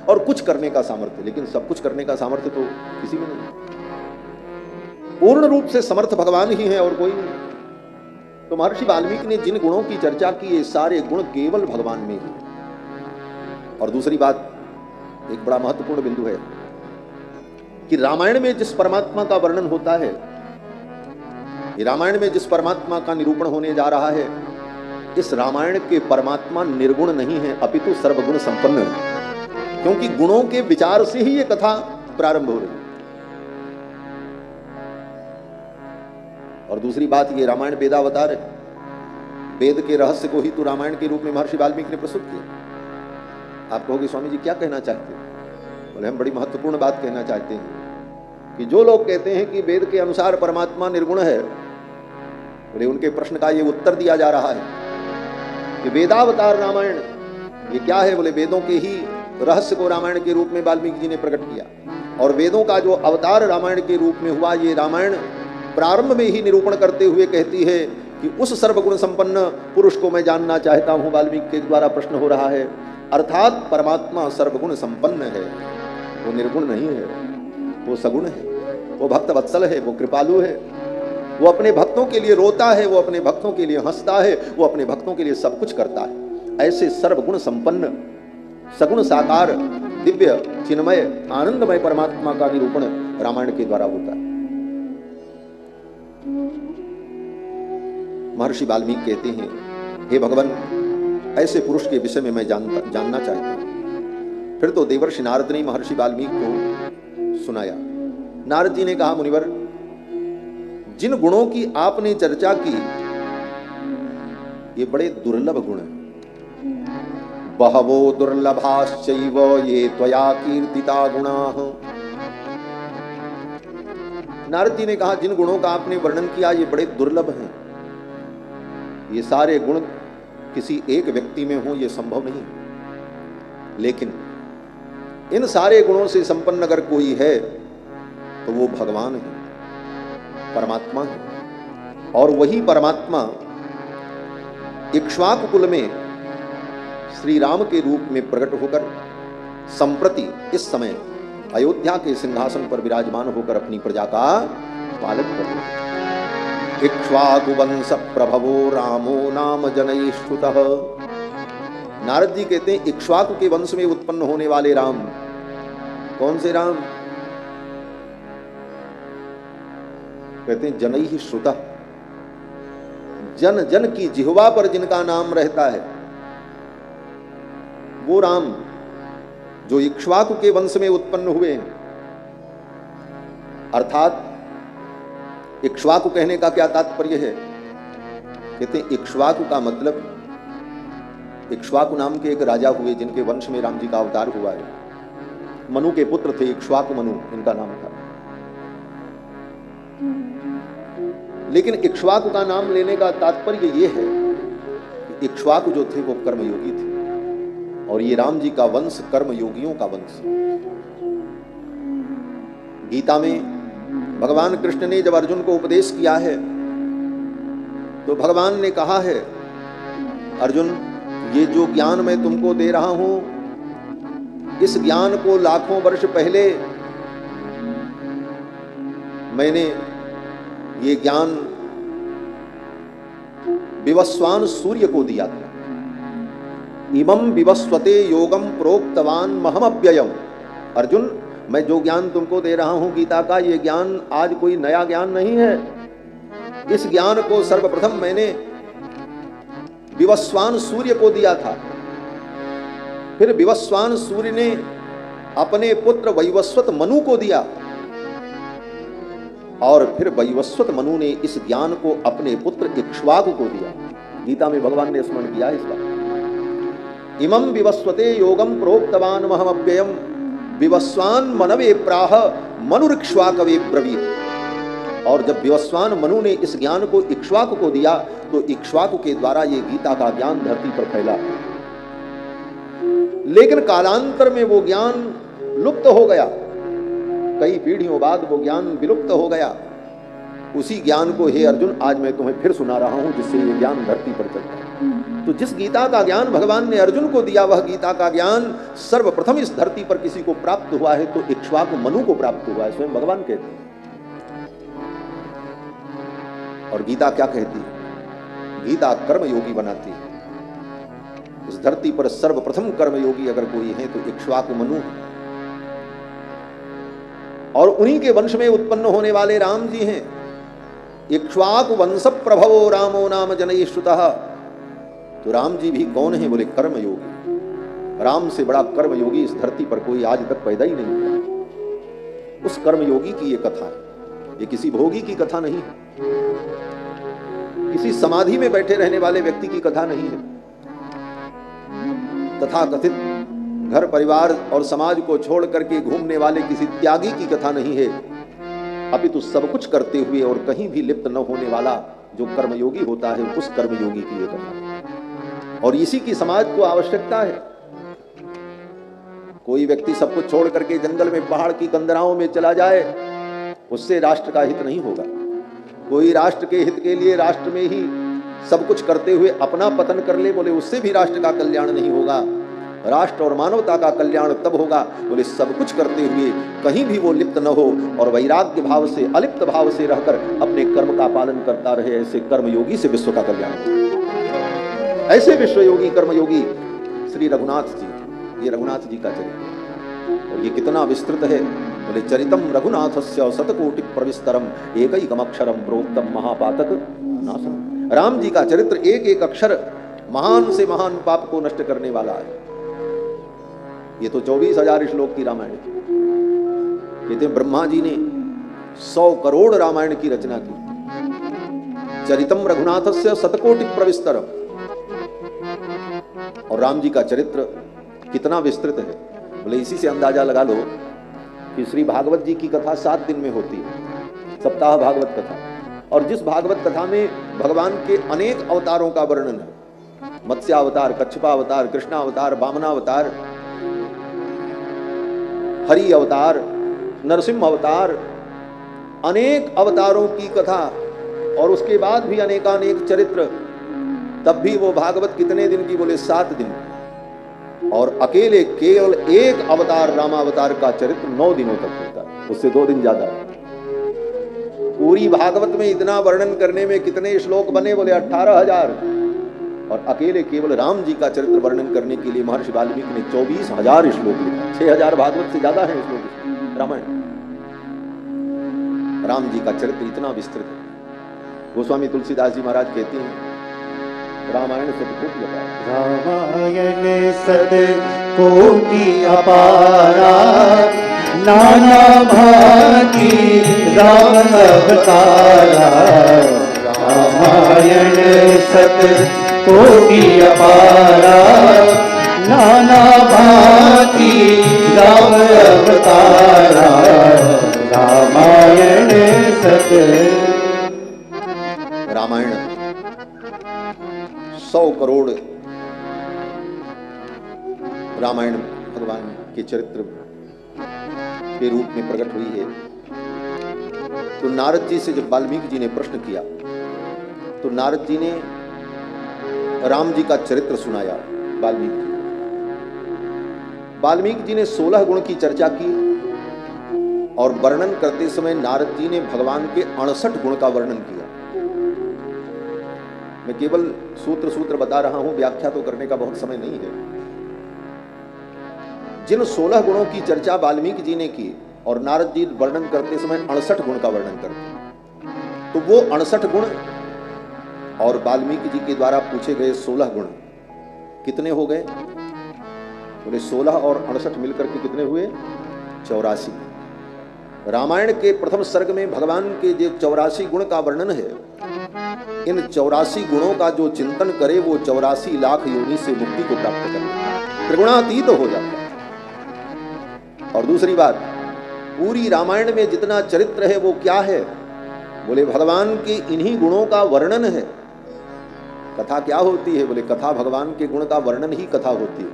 और कुछ करने का सामर्थ्य, लेकिन सब कुछ करने का सामर्थ्य तो किसी में नहीं। पूर्ण रूप से समर्थ भगवान ही है और कोई नहीं। तो महर्षि वाल्मीकि ने जिन गुणों की चर्चा की, ये सारे गुण केवल भगवान में ही। और दूसरी बात, एक बड़ा महत्वपूर्ण बिंदु है कि रामायण में जिस परमात्मा का वर्णन होता है, रामायण में जिस परमात्मा का निरूपण होने जा रहा है, इस रामायण के परमात्मा निर्गुण नहीं है, अपितु सर्वगुण संपन्न है। क्योंकि गुणों के विचार से ही ये कथा प्रारंभ हो रही है। और दूसरी बात, ये रामायण वेदावतार है। वेद के रहस्य को ही तो रामायण के रूप में महर्षि वाल्मीकि ने प्रस्तुत किया। आप कहोगे स्वामी जी क्या कहना चाहते हैं? बोले हम बड़ी महत्वपूर्ण बात कहना चाहते हैं कि जो लोग कहते हैं कि वेद के अनुसार परमात्मा निर्गुण है, बोले उनके प्रश्न का ये उत्तर दिया जा रहा है कि वेदावतार रामायण ये क्या है? बोले वेदों के ही रहस्य को रामायण के रूप में वाल्मीकि जी ने प्रकट किया। और वेदों का जो अवतार रामायण के रूप में हुआ, ये रामायण प्रारंभ में ही निरूपण करते हुए कहती है कि उस सर्वगुण संपन्न पुरुष को मैं जानना चाहता हूं। वाल्मीकि के द्वारा प्रश्न हो रहा है, अर्थात परमात्मा सर्वगुण संपन्न है, वो निर्गुण नहीं है, वो सगुण है, वो भक्त वत्सल है, वो कृपालु है, वो अपने भक्तों के लिए रोता है, वो अपने भक्तों के लिए हंसता है, वो अपने भक्तों के लिए सब कुछ करता है। ऐसे सर्वगुण संपन्न, सगुण साकार, दिव्य, चिन्मय, आनंदमय परमात्मा का निरूपण रामायण के द्वारा होता है। महर्षि वाल्मीकि कहते हैं, हे भगवान, ऐसे पुरुष के विषय में मैं जानना चाहता हूं। फिर तो देवर्षि नारद ने महर्षि वाल्मीकि को सुनाया। नारद जी ने कहा, मुनिवर, जिन गुणों की आपने चर्चा की ये बड़े दुर्लभ गुण हैं। बहवो दुर्लभाश्चैव ये त्वया कीर्तिता गुणाः नारद जी ने कहा, जिन गुणों का आपने वर्णन किया ये बड़े दुर्लभ हैं। ये सारे गुण किसी एक व्यक्ति में हो ये संभव नहीं, लेकिन इन सारे गुणों से संपन्न अगर कोई है तो वो भगवान है, परमात्मा है। और वही परमात्मा इक्ष्वाकु कुल में श्री राम के रूप में प्रकट होकर संप्रति इस समय अयोध्या के सिंहासन पर विराजमान होकर अपनी प्रजा का पालन कर रहे हैं। इक्ष्वाकु वंश प्रभवो रामो नाम जनैः श्रुतः। नारद जी कहते हैं इक्ष्वाकु के वंश में उत्पन्न होने वाले राम, कौन से राम? कहते हैं जनैः श्रुतः, जन जन की जिह्वा पर जिनका नाम रहता है वो राम जो इक्ष्वाकु के वंश में उत्पन्न हुए हैं। अर्थात इक्ष्वाकु कहने का क्या तात्पर्य है? कहते हैं इक्ष्वाकु का मतलब, इक्ष्वाकु नाम के एक राजा हुए जिनके वंश में राम जी का अवतार हुआ है। मनु के पुत्र थे, इक्ष्वाकु मनु इनका नाम था। लेकिन इक्ष्वाकु का नाम लेने का तात्पर्य यह है कि इक्ष्वाकु जो थे वो कर्मयोगी थे और ये राम जी का वंश कर्मयोगियों का वंश। गीता में भगवान कृष्ण ने जब अर्जुन को उपदेश किया है तो भगवान ने कहा है, अर्जुन ये जो ज्ञान मैं तुमको दे रहा हूं, इस ज्ञान को लाखों वर्ष पहले मैंने ये ज्ञान विवस्वान सूर्य को दिया था। इमं विवस्वते योगम प्रोक्तवान महमव्ययम। अर्जुन मैं जो ज्ञान तुमको दे रहा हूं गीता का, ये ज्ञान आज कोई नया ज्ञान नहीं है। इस ज्ञान को सर्वप्रथम मैंने विवस्वान सूर्य को दिया था। फिर विवस्वान सूर्य ने अपने पुत्र वैवस्वत मनु को दिया और फिर वैवस्वत मनु ने इस ज्ञान को अपने पुत्र इक्ष्वाकु को दिया। गीता में भगवान ने स्मरण किया इस बात। इमं विवस्वते योगम प्रोक्तवान महमव्ययम विवस्वान मनवे प्राह मनुरिक्ष्वाकवे ब्रवीत। और जब विवस्वान मनु ने इस ज्ञान को इक्ष्वाकु को दिया तो इक्ष्वाकु के द्वारा ये गीता का ज्ञान धरती पर फैला। लेकिन कालांतर में वो ज्ञान लुप्त हो गया, कई पीढ़ियों बाद वो ज्ञान विलुप्त हो गया। उसी ज्ञान को हे अर्जुन आज मैं तुम्हें फिर सुना रहा हूं जिससे ये ज्ञान धरती पर चलता है। तो जिस गीता का ज्ञान भगवान ने अर्जुन को दिया वह गीता का ज्ञान सर्वप्रथम इस धरती पर किसी को प्राप्त हुआ है तो इक्ष्वाकु मनु को प्राप्त हुआ है, स्वयं भगवान कहते हैं। और गीता क्या कहती है? गीता कर्मयोगी बनाती है। इस धरती पर सर्वप्रथम कर्मयोगी अगर कोई है तो इक्ष्वाकु मनु है और उन्हीं के वंश में उत्पन्न होने वाले राम जी हैं। इक्ष्वाकु वंश प्रभवो रामो नाम जनैः श्रुतः। तो राम जी भी कौन है? बोले कर्मयोगी। राम से बड़ा कर्मयोगी इस धरती पर कोई आज तक पैदा ही नहीं हुआ। उस कर्मयोगी की ये कथा है, ये किसी भोगी की कथा नहीं है, किसी समाधि में बैठे रहने वाले व्यक्ति की कथा नहीं है, तथा कथित घर परिवार और समाज को छोड़ करके घूमने वाले किसी त्यागी की कथा नहीं है, अपितु सब कुछ करते हुए और कहीं भी लिप्त न होने वाला जो कर्मयोगी होता है उस कर्मयोगी की ये कथा। और इसी की समाज को आवश्यकता है। कोई व्यक्ति सब कुछ छोड़ करके जंगल में पहाड़ की कंदराओं में चला जाए, उससे राष्ट्र का हित नहीं होगा। कोई राष्ट्र के हित के लिए राष्ट्र में ही सब कुछ करते हुए अपना पतन कर ले, बोले उससे भी राष्ट्र का कल्याण नहीं होगा। राष्ट्र और मानवता का कल्याण तब होगा बोले सब कुछ करते हुए कहीं भी वो लिप्त न हो और वैराग्य भाव से अलिप्त भाव से रहकर अपने कर्म का पालन करता रहे। ऐसे कर्मयोगी से विश्व का कल्याण होगा। ऐसे विश्वयोगी कर्मयोगी श्री रघुनाथ जी, ये रघुनाथ जी का चरित्र और ये कितना विस्तृत है। बोले चरितम रघुनाथस्य शतकोटि प्रविस्तरम एकैकमक्षरम प्रोक्तम महापातक नाशनम। राम जी का चरित्र एक एक अक्षर महान से महान पाप को नष्ट करने वाला है। ये तो 24,000 श्लोक की रामायण है। कहते ब्रह्मा जी ने 100 करोड़ रामायण की रचना की। चरितम रघुनाथस्य शतकोटि प्रविस्तरम। और राम जी का चरित्र कितना विस्तृत है। बोले इसी से अंदाजा लगा लो कि श्री भागवत जी की कथा 7 दिन में होती है। सप्ताह भागवत कथा, और जिस भागवत कथा में भगवान के अनेक अवतारों का वर्णन है, मत्स्यावतार, कच्छपावतार, कृष्णावतार, वामनावतार, हरि अवतार, नरसिंह अवतार, अनेक अवतारों की कथा, और उसके बाद भी अनेकानेक चरित्र, तब भी वो भागवत कितने दिन की? बोले 7 दिन। और अकेले केवल एक अवतार रामावतार का चरित्र 9 दिनों तक होता है, उससे 2 दिन ज्यादा। पूरी भागवत में इतना वर्णन करने में कितने श्लोक बने? बोले 18,000। और अकेले केवल राम जी का चरित्र वर्णन करने के लिए महर्षि वाल्मीकि ने 24,000 श्लोक लिखा। 6,000 भागवत से ज्यादा है श्लोक रामायण। राम जी का चरित्र इतना विस्तृत है। गोस्वामी तुलसीदास जी महाराज कहते हैं, रामायण सतकोटि अपारा, रामायण सतकोटि अपारा, नाना भांति राम अवतारा। रामायण सतकोटि अपारा, नाना भांति राम अवतारा। रामायण रामायण 100 करोड़ रामायण भगवान के चरित्र के रूप में प्रकट हुई है। तो नारद जी से जब वाल्मीकि जी ने प्रश्न किया, तो नारद जी ने राम जी का चरित्र सुनाया वाल्मीकि जी। वाल्मीकि जी ने 16 गुण की चर्चा की, और वर्णन करते समय नारद जी ने भगवान के 68 गुण का वर्णन किया। मैं केवल सूत्र बता रहा हूं, व्याख्या तो करने का बहुत समय नहीं है। जिन 16 गुणों की चर्चा वाल्मीकि जी ने की, और नारद जी वर्णन करते समय 68 गुण का वर्णन करते, तो वो 68 गुण और वाल्मीकि जी के द्वारा पूछे गए 16 गुण कितने हो गए? बोले 16 और 68 मिलकर के कितने हुए? 84। रामायण के प्रथम सर्ग में भगवान के जो 84 गुण का वर्णन है, इन 84 गुणों का जो चिंतन करे वो 84 लाख योनि से मुक्ति को प्राप्त करे, त्रिगुणातीत हो जाता है। और दूसरी बात, पूरी रामायण में जितना चरित्र है वो क्या है? बोले भगवान के इन्हीं गुणों का वर्णन है। कथा क्या होती है? बोले कथा भगवान के गुण का वर्णन ही कथा होती है।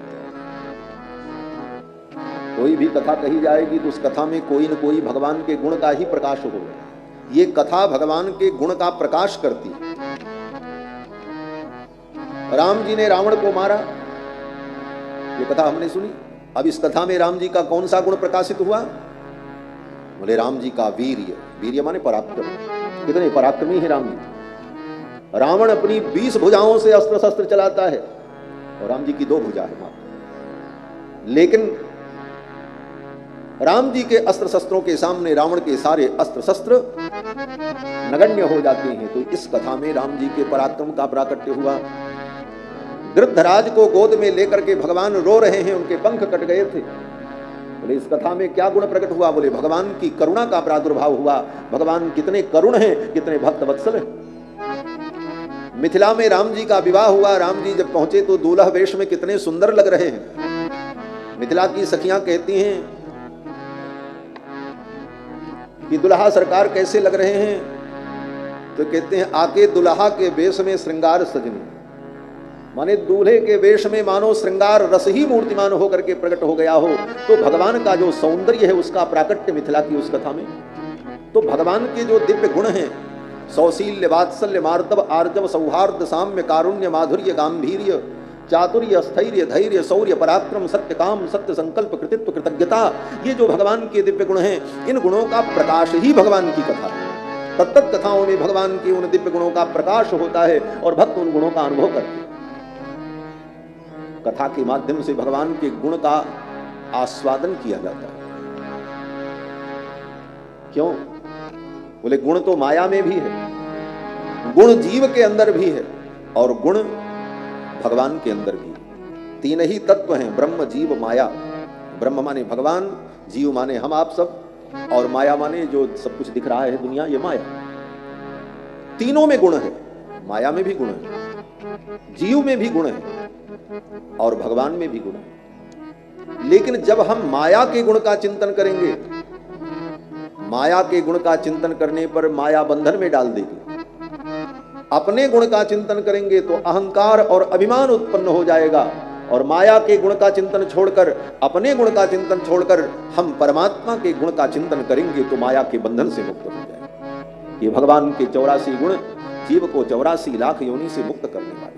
कोई भी कथा कही जाएगी तो उस कथा में कोई न कोई भगवान के गुण का ही प्रकाश होगा। ये कथा भगवान के गुण का प्रकाश करती है। राम जी ने रावण को मारा, ये कथा हमने सुनी। अब इस कथा में राम जी का कौन सा गुण प्रकाशित हुआ? बोले राम जी का वीर्य। वीर्य माने पराक्रम। कितने पराक्रमी है राम जी। रावण अपनी 20 भुजाओं से अस्त्र शस्त्र चलाता है, और राम जी की 2 भुजा है मात्र। लेकिन राम जी के अस्त्र शस्त्रों के सामने रावण के सारे अस्त्र शस्त्र नगण्य हो जाते हैं। तो इस कथा में राम जी के पराक्रम का प्राकट्य हुआ। गृद्धराज को गोद में लेकर के भगवान रो रहे हैं, उनके पंख कट गए थे। बोले इस कथा में क्या गुण प्रकट हुआ? बोले भगवान की करुणा का प्रादुर्भाव हुआ। भगवान कितने करुण हैं, कितने भक्त वत्सल हैं। मिथिला में राम जी का विवाह हुआ। राम जी जब पहुंचे तो दूल्हा वेश में कितने सुंदर लग रहे हैं। मिथिला की सखियां कहती हैं कि दुल्हा सरकार कैसे लग रहे हैं? तो कहते हैं आके दुल्हा के वेश में श्रृंगार सजनी, माने दूल्हे के वेश में मानो श्रृंगार रस ही मूर्तिमान होकर के प्रकट हो गया हो। तो भगवान का जो सौंदर्य है उसका प्राकट्य मिथिला की उस कथा में। तो भगवान के जो दिव्य गुण हैं, सौशील्य, वात्सल्य, मार्दव, आर्जव, सौहार्द, साम्य, कारुण्य, माधुर्य, गांभीर्य, चातुर्य, स्थैर्य, धैर्य, शौर्य, पराक्रम, सत्य, काम, सत्य संकल्प, कृतित्व, कृतज्ञता, ये जो भगवान के दिव्य गुण हैं, इन गुणों का प्रकाश ही भगवान की कथा है। तत्त कथाओं में भगवान के उन दिव्य गुणों का प्रकाश होता है और भक्त उन गुणों का अनुभव करते हैं। कथा के माध्यम से भगवान के गुण का आस्वादन किया जाता है। क्यों? बोले गुण तो माया में भी है, गुण जीव के अंदर भी है और गुण भगवान के अंदर भी। 3 ही तत्व हैं, ब्रह्म, जीव, माया। ब्रह्म माने भगवान, जीव माने हम आप सब, और माया माने जो सब कुछ दिख रहा है दुनिया, ये माया। तीनों में गुण है, माया में भी गुण है, जीव में भी गुण है और भगवान में भी गुण है। लेकिन जब हम माया के गुण का चिंतन करेंगे, माया के गुण का चिंतन करने पर माया बंधन में डाल देगी। अपने गुण का चिंतन करेंगे तो अहंकार और अभिमान उत्पन्न हो जाएगा, और माया के गुण का चिंतन छोड़कर, अपने गुण का चिंतन छोड़कर हम परमात्मा के गुण का चिंतन करेंगे तो माया के बंधन से मुक्त हो जाएंगे। ये भगवान के 84 गुण जीव को 84 लाख योनि से मुक्त करने वाले।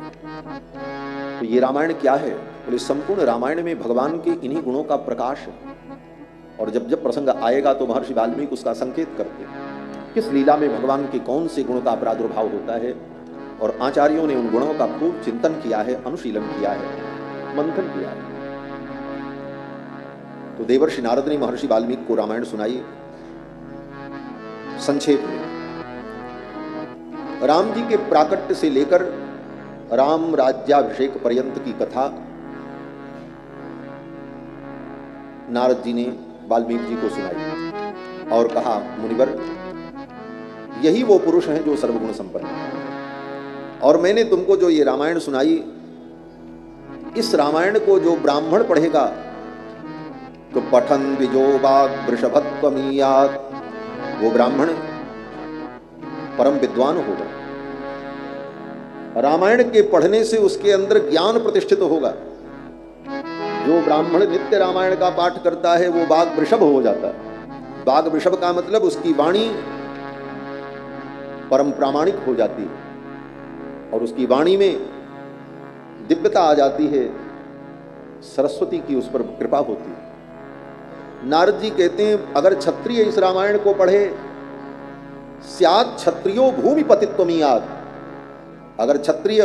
तो ये रामायण क्या है? बोले संपूर्ण रामायण में भगवान के इन्हीं गुणों का प्रकाश है। और जब जब प्रसंग आएगा तो महर्षि वाल्मीकि उसका संकेत करते हैं, किस लीला में भगवान के कौन से गुण का प्रादुर्भाव होता है। और आचार्यों ने उन गुणों का खूब चिंतन किया है, अनुशीलन किया है, मंथन किया है। तो देवर्षि नारद ने महर्षि वाल्मीकि को रामायण सुनाई। संक्षेप में राम जी के प्राकट्य से लेकर राम राज्याभिषेक पर्यंत की कथा नारद जी ने वाल्मीकि जी को सुनाई और कहा, मुनिवर यही वो पुरुष हैं जो सर्वगुण संपन्न हैं। और मैंने तुमको जो ये रामायण सुनाई, इस रामायण को जो ब्राह्मण पढ़ेगा तो पठन विजोबाग वृषभत्वमीयात्, वो ब्राह्मण परम विद्वान होगा। रामायण के पढ़ने से उसके अंदर ज्ञान प्रतिष्ठित होगा। जो ब्राह्मण नित्य रामायण का पाठ करता है वो बाग वृषभ हो जाता है। बाग वृषभ का मतलब उसकी वाणी परम प्रामाणिक हो जाती है और उसकी वाणी में दिव्यता आ जाती है, सरस्वती की उस पर कृपा होती है। नारद जी कहते हैं, अगर क्षत्रिय इस रामायण को पढ़े, स्यात् क्षत्रियो भूमिपतित्वमीयात्, अगर क्षत्रिय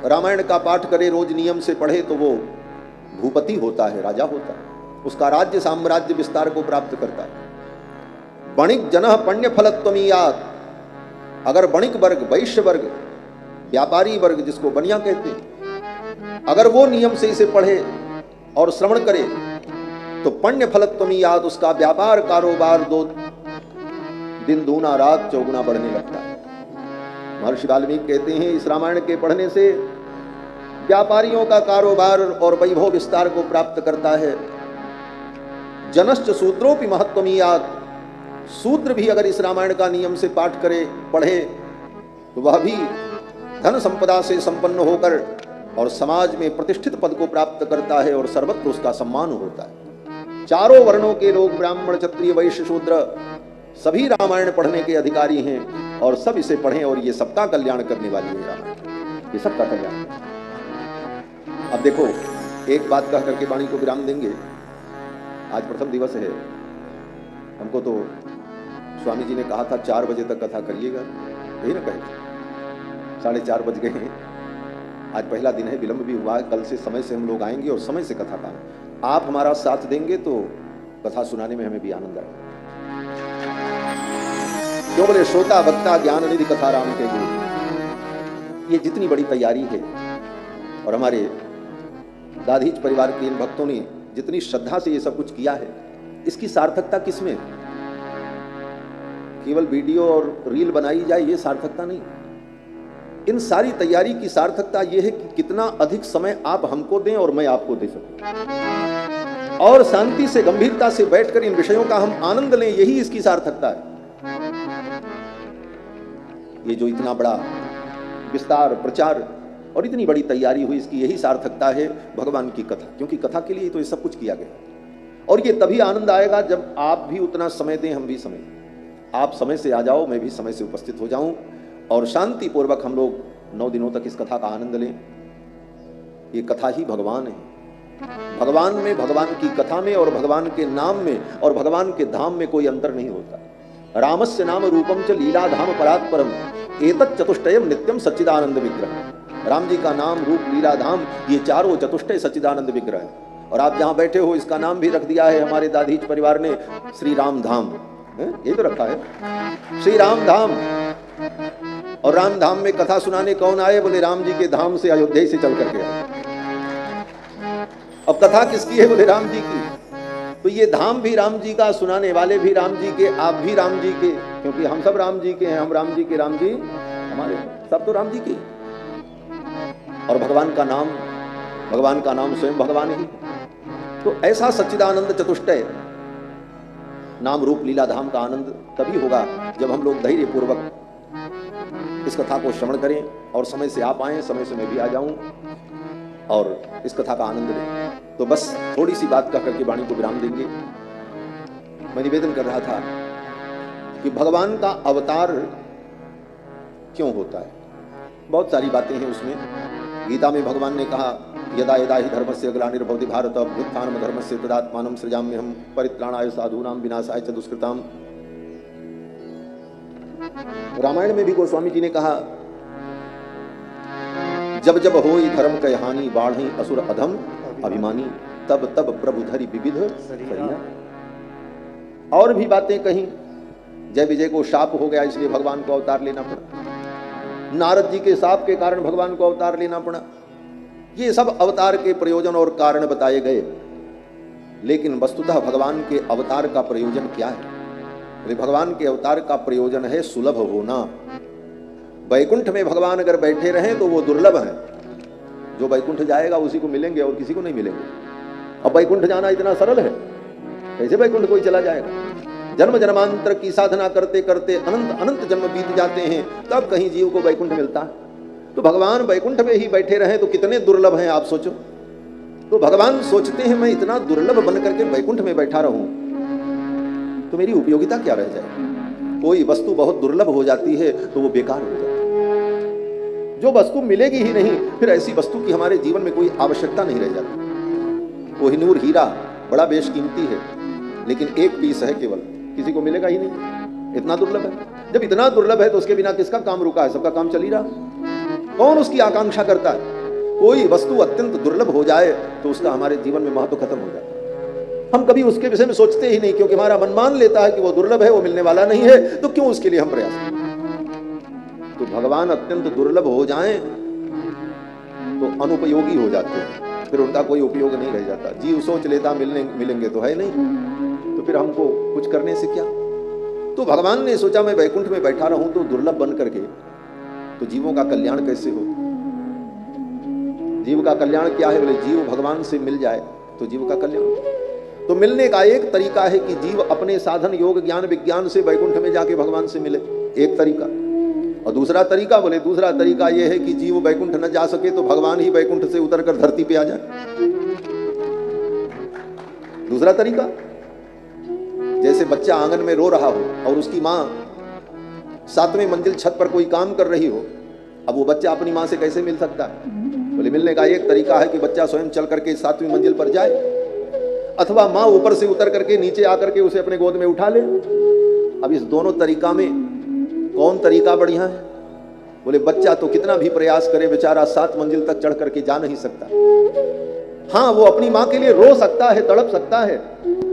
रामायण का पाठ करे, रोज नियम से पढ़े, तो वो भूपति होता है, राजा होता है, उसका राज्य साम्राज्य विस्तार को प्राप्त करता है। वणिक जनः पुण्य फलत्वमीयात्, अगर वणिक वर्ग, वैश्य वर्ग, व्यापारी वर्ग जिसको बनिया कहते हैं, अगर वो नियम से इसे पढ़े और श्रवण करे तो पुण्य फलत्वमीयात्, उसका व्यापार कारोबार 2 दिन दूना रात चौगुना बढ़ने लगता है। महर्षि वाल्मीकि कहते हैं, इस रामायण के पढ़ने से व्यापारियों का कारोबार और वैभव विस्तार को प्राप्त करता है। जनश्च शूद्रोपि महत्वमीयात्, शूद्र भी अगर इस रामायण का नियम से पाठ करे, पढ़े, तो वह भी धन संपदा से संपन्न होकर और समाज में प्रतिष्ठित पद को प्राप्त करता है और सर्वत्र उसका सम्मान होता है। चारों वर्णों के लोग, ब्राह्मण, क्षत्रिय, वैश्य, शूद्र, सभी रामायण पढ़ने के अधिकारी हैं और सब इसे पढ़ें, और ये सबका कल्याण करने वाली है रामायण, ये सबका कल्याण। अब देखो, एक बात कह करके वाणी को विराम देंगे। आज प्रथम दिवस है, हमको तो स्वामी जी ने कहा था 4 बजे तक कथा करिएगा, यही ना कहे, 4:30 बज गए हैं। आज पहला दिन है, विलंब भी हुआ है। कल से समय से हम लोग आएंगे और समय से कथा का आप हमारा साथ देंगे तो कथा सुनाने में हमें भी आनंद आएगा। क्यों बोले, श्रोता वक्ता ज्ञान निधि कथा राम के गुरु। ये जितनी बड़ी तैयारी है और हमारे दाधीच परिवार के इन भक्तों ने जितनी श्रद्धा से ये सब कुछ किया है, इसकी सार्थकता किसमें? केवल वीडियो और रील बनाई जाए, ये सार्थकता नहीं। इन सारी तैयारी की सार्थकता यह है कि कितना अधिक समय आप हमको दें और मैं आपको दे सकूं, और शांति से, गंभीरता से बैठकर इन विषयों का हम आनंद लें, यही इसकी सार्थकता है। ये जो इतना बड़ा विस्तार, प्रचार और इतनी बड़ी तैयारी हुई, इसकी यही सार्थकता है भगवान की कथा, क्योंकि कथा के लिए तो ये सब कुछ किया गया। और ये तभी आनंद आएगा जब आप भी उतना समय दें, हम भी समय। आप समय से आ जाओ, मैं भी समय से उपस्थित हो जाऊं और शांति पूर्वक हम लोग 9 दिनों तक इस कथा का आनंद लें। ये कथा ही भगवान है। भगवान में, भगवान की कथा में और भगवान के नाम में और भगवान के धाम में कोई अंतर नहीं होता। रामस्य नाम रूपम च लीला धाम परात्परम एतत् चतुष्टयम नित्यम सच्चिदानंद विग्रह। राम जी का नाम, रूप, लीला, धाम, ये चारों चतुष्टय सच्चिदानंद विग्रह है। और आप जहां बैठे हो, इसका नाम भी रख दिया है हमारे दाधीच परिवार ने, श्री राम धाम। ये तो रखा है, श्री राम धाम। और राम धाम में कथा सुनाने कौन आए? बोले राम जी के धाम से, अयोध्या से चल करके आए। अब कथा किसकी है? बोले राम जी की। तो ये धाम भी राम जी का, सुनाने वाले भी राम जी के, आप भी राम जी के, क्योंकि हम सब राम जी के हैं। हम राम जी के, राम जी हमारे, सब तो राम जी के। और भगवान का नाम स्वयं भगवान ही। तो ऐसा सच्चिदानंद चतुष्टय नाम रूप लीला धाम का आनंद तभी होगा जब हम लोग धैर्य पूर्वक इस कथा को श्रवण करें और समय से आप आए, समय से मैं भी आ जाऊं और इस कथा का आनंद लें। तो बस थोड़ी सी बात कह करके वाणी को विराम देंगे। मैं निवेदन कर रहा था कि भगवान का अवतार क्यों होता है। बहुत सारी बातें हैं उसमें। गीता में भगवान ने कहा यदा यदा ही धर्मस्य ग्लानिर्भवति भारत अभ्युत्थानम धर्मस्य तदात्मानं सृजाम्यहं परित्राणाय साधूनां विनाशाय च दुष्कृताम्। रामायण में भी गोस्वामी जी ने कहा जब जब होई धर्म कय हानि बाढ़ी असुर अधम अभिमानी तब तब प्रभु धरि विविध सरिया। और भी बातें कहीं। जय विजय को शाप हो गया इसलिए भगवान को अवतार लेना पड़ा। नारद जी के शाप के कारण भगवान को अवतार लेना पड़ा। ये सब अवतार के प्रयोजन और कारण बताए गए। लेकिन वस्तुतः भगवान के अवतार का प्रयोजन क्या है? भगवान के अवतार का प्रयोजन है सुलभ होना। वैकुंठ में भगवान अगर बैठे रहें तो वो दुर्लभ है। जो वैकुंठ जाएगा उसी को मिलेंगे और किसी को नहीं मिलेंगे। अब वैकुंठ जाना इतना सरल है, कैसे वैकुंठ कोई चला जाएगा? जन्म जन्मांतर की साधना करते करते अनंत अनंत जन्म बीत जाते हैं, तब कहीं जीव को वैकुंठ मिलता है। तो भगवान वैकुंठ में ही बैठे रहें तो कितने दुर्लभ हैं आप सोचो। तो भगवान सोचते हैं मैं इतना दुर्लभ बन करके वैकुंठ में बैठा रहूं तो मेरी उपयोगिता क्या रह जाएगी? कोई वस्तु बहुत दुर्लभ हो जाती है तो वो बेकार हो जाती है। जो वस्तु मिलेगी ही नहीं, फिर ऐसी वस्तु की हमारे जीवन में कोई आवश्यकता नहीं रह जाती। कोहिनूर हीरा बड़ा बेशकीमती है, लेकिन एक पीस है केवल, किसी को मिलेगा ही नहीं, इतना दुर्लभ है। जब इतना दुर्लभ है तो उसके बिना किसका काम रुका है? सबका काम चल ही रहा। कौन उसकी आकांक्षा करता है? कोई वस्तु अत्यंत दुर्लभ हो जाए तो उसका हमारे जीवन में महत्व खत्म हो जाता है। हम कभी उसके विषय में सोचते ही नहीं, क्योंकि हमारा मन मान लेता है कि वो दुर्लभ है, वो मिलने वाला नहीं है, तो क्यों उसके लिए हम प्रयास करें? तो भगवान अत्यंत दुर्लभ हो जाएं तो अनुपयोगी हो जाते हैं, फिर उनका कोई उपयोग नहीं रह जाता। जीव सोच लेता मिलेंगे तो है नहीं, तो फिर हमको कुछ करने से क्या? तो भगवान ने सोचा मैं वैकुंठ में बैठा रहूं तो दुर्लभ बन करके, तो जीवों का कल्याण कैसे हो? जीव का कल्याण क्या है? बोले जीव भगवान से मिल जाए तो जीव का कल्याण। तो मिलने का एक तरीका है कि जीव अपने साधन योग ज्ञान विज्ञान से वैकुंठ में जाके भगवान से मिले, एक तरीका। और दूसरा तरीका, बोले दूसरा तरीका यह है कि जीव वैकुंठ न जा सके तो भगवान ही वैकुंठ से उतरकर धरती पे आ जाए। दूसरा तरीका, जैसे बच्चा आंगन में रो रहा हो और उसकी मां 7वें मंजिल छत पर कोई काम कर रही हो, अब वो बच्चा अपनी मां से कैसे मिल सकता है? बोले मिलने का एक तरीका है कि बच्चा स्वयं चल करके 7वीं मंजिल पर जाए, अथवा मां ऊपर से उतर करके नीचे आकर के उसे अपने गोद में उठा ले। अब इस दोनों तरीका में कौन तरीका बढ़िया है? बोले बच्चा तो कितना भी प्रयास करे बेचारा 7 मंजिल तक चढ़ करके जा नहीं सकता। हाँ, वो अपनी मां के लिए रो सकता है, तड़प सकता है,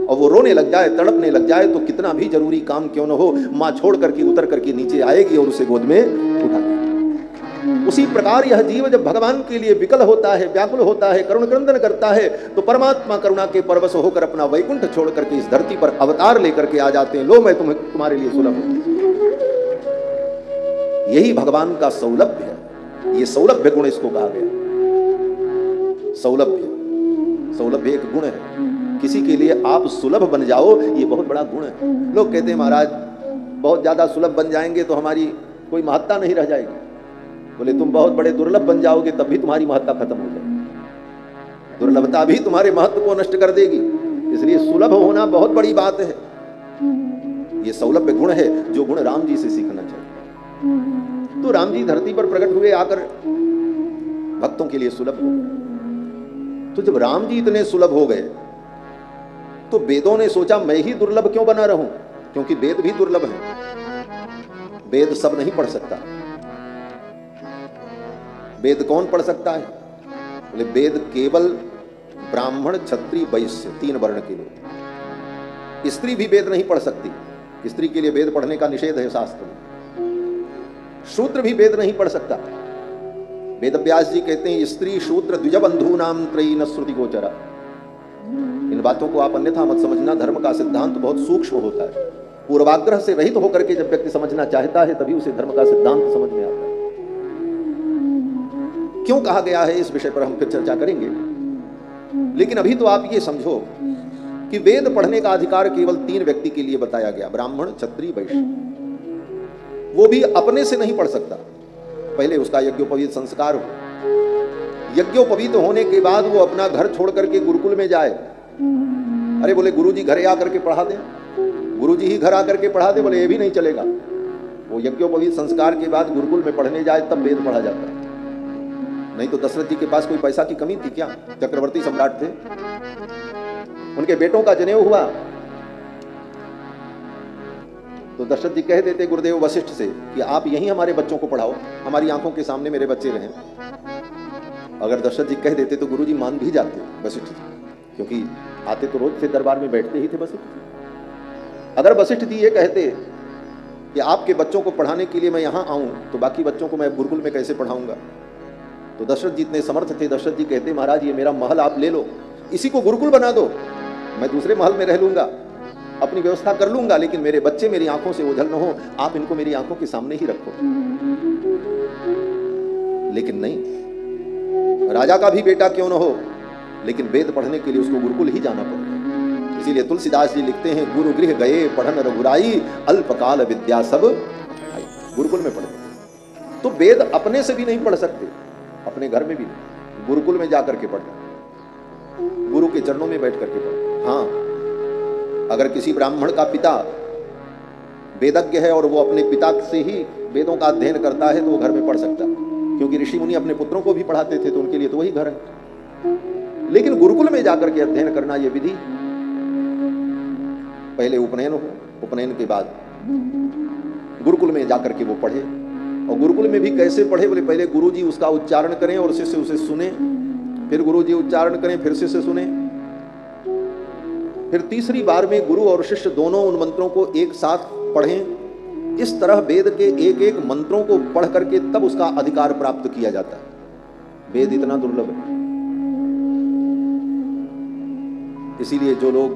और वो रोने लग जाए, तड़पने लग जाए तो कितना भी जरूरी काम क्यों न हो, मां छोड़ करके उतर करके नीचे आएगी और उसे गोद में उठाएगी। उसी प्रकार यह जीव जब भगवान के लिए विकल होता है, व्याकुल होता है, करुण क्रंदन करता है, तो परमात्मा करुणा के परवश होकर अपना वैकुंठ छोड़ करके इस धरती पर अवतार लेकर के आ जाते हैं। लो मैं तुम्हारे लिए सुलभ हूं। यही भगवान का सौलभ्य है। ये सौलभ्य गुण इसको कहा गया। सौलभ्य एक गुण है। किसी के लिए आप सुलभ बन जाओ, ये बहुत बड़ा गुण है। लोग कहते हैं महाराज बहुत ज्यादा सुलभ बन जाएंगे तो हमारी कोई महत्ता नहीं रह जाएगी। बोले तुम बहुत बड़े दुर्लभ बन जाओगे तब भी तुम्हारी महत्ता खत्म हो जाएगी। दुर्लभता भी तुम्हारे महत्व को नष्ट कर देगी। इसलिए सुलभ होना बहुत बड़ी बात है। ये सौलभ्य गुण है जो गुण राम जी से सीखना चाहिए। तो राम जी धरती पर प्रकट हुए, आकर भक्तों के लिए सुलभ हो। तो जब राम जी इतने सुलभ हो गए तो वेदों ने सोचा मैं ही दुर्लभ क्यों बना रहूं, क्योंकि वेद भी दुर्लभ है। वेद सब नहीं पढ़ सकता। वेद कौन पढ़ सकता है? बोले वेद केवल ब्राह्मण क्षत्रिय वैश्य 3 वर्ण के लोग। स्त्री भी वेद नहीं पढ़ सकती। स्त्री के लिए वेद पढ़ने का निषेध है शास्त्र में। शूद्र भी वेद नहीं पढ़ सकता। वेद व्यास जी कहते हैं स्त्री शूद्र द्विजबंधु नाम त्रयी न श्रुति गोचरा। इन बातों को आप अन्यथा मत समझना। धर्म का सिद्धांत बहुत सूक्ष्म होता है। पूर्वाग्रह से रहित होकर के जब व्यक्ति समझना चाहता है तभी उसे धर्म का सिद्धांत समझ में आता है। क्यों कहा गया है इस विषय पर हम फिर चर्चा करेंगे, लेकिन अभी तो आप ये समझो कि वेद पढ़ने का अधिकार केवल 3 व्यक्ति के लिए बताया गया, ब्राह्मण, क्षत्रिय, वैश्य। वो भी अपने से नहीं पढ़ सकता, पहले उसका यज्ञोपवीत संस्कार हो। यज्ञोपवीत होने के बाद वो अपना घर छोड़ करके गुरुकुल में जाए। अरे बोले गुरुजी घरे आकर के पढ़ा दे, गुरुजी ही घर आकर के पढ़ा दे, बोले ये भी नहीं चलेगा। वो यज्ञोपवीत संस्कार के बाद गुरुकुल में पढ़ने जाए तब वेद पढ़ा जाता है। नहीं तो दशरथ जी के पास कोई पैसा की कमी थी क्या? चक्रवर्ती सम्राट थे, उनके बेटों का जनेऊ हुआ तो दशरथ जी कह देते गुरुदेव वशिष्ठ से कि आप यहीं हमारे बच्चों को पढ़ाओ, हमारी आंखों के सामने मेरे बच्चे रहें। अगर दशरथ जी कह देते तो गुरुजी मान भी जाते वशिष्ठ जी, क्योंकि आते तो रोज से दरबार में बैठते ही थे वशिष्ठ जी। अगर वशिष्ठ जी ये कहते कि आपके बच्चों को पढ़ाने के लिए मैं यहाँ आऊं तो बाकी बच्चों को मैं गुरुकुल में कैसे पढ़ाऊंगा? तो दशरथ जी इतने समर्थ थे, दशरथ जी कहते महाराज ये मेरा महल आप ले लो, इसी को गुरुकुल बना दो, मैं दूसरे महल में रह लूंगा, अपनी व्यवस्था कर लूंगा, लेकिन मेरे बच्चे मेरी आंखों से ओझल न हो, आप इनको मेरी आंखों के सामने ही रखो। लेकिन नहीं, राजा का भी बेटा क्यों न हो, लेकिन वेद पढ़ने के लिए उसको गुरुकुल ही जाना पड़ेगा। इसीलिए तुलसीदास जी लिखते हैं गुरु गृह गए पढ़न रघुराई, अल्पकाल विद्या सब आई। गुरुकुल में पढ़ते तो वेद अपने से भी नहीं पढ़ सकते, अपने घर में भी नहीं, गुरुकुल में जाकर के पढ़ना, गुरु के चरणों में बैठ करके पढ़ना। हाँ, अगर किसी ब्राह्मण का पिता वेदज्ञ है और वो अपने पिता से ही वेदों का अध्ययन करता है तो वो घर में पढ़ सकता है, क्योंकि ऋषि मुनि अपने पुत्रों को भी पढ़ाते थे तो उनके लिए तो वही घर है। लेकिन गुरुकुल में जाकर के अध्ययन करना ये विधि, पहले उपनयन हो, उपनयन के बाद गुरुकुल में जाकर के वो पढ़े। और गुरुकुल में भी कैसे पढ़े? बोले पहले गुरुजी उसका उच्चारण करें और शिष्य उसे सुने, फिर गुरुजी उच्चारण करें, फिर शिष्य सुने, फिर तीसरी बार में गुरु और शिष्य दोनों उन मंत्रों को एक साथ पढ़ें। इस तरह वेद के एक एक मंत्रों को पढ़ करके तब उसका अधिकार प्राप्त किया जाता है। वेद इतना दुर्लभ है, इसीलिए जो लोग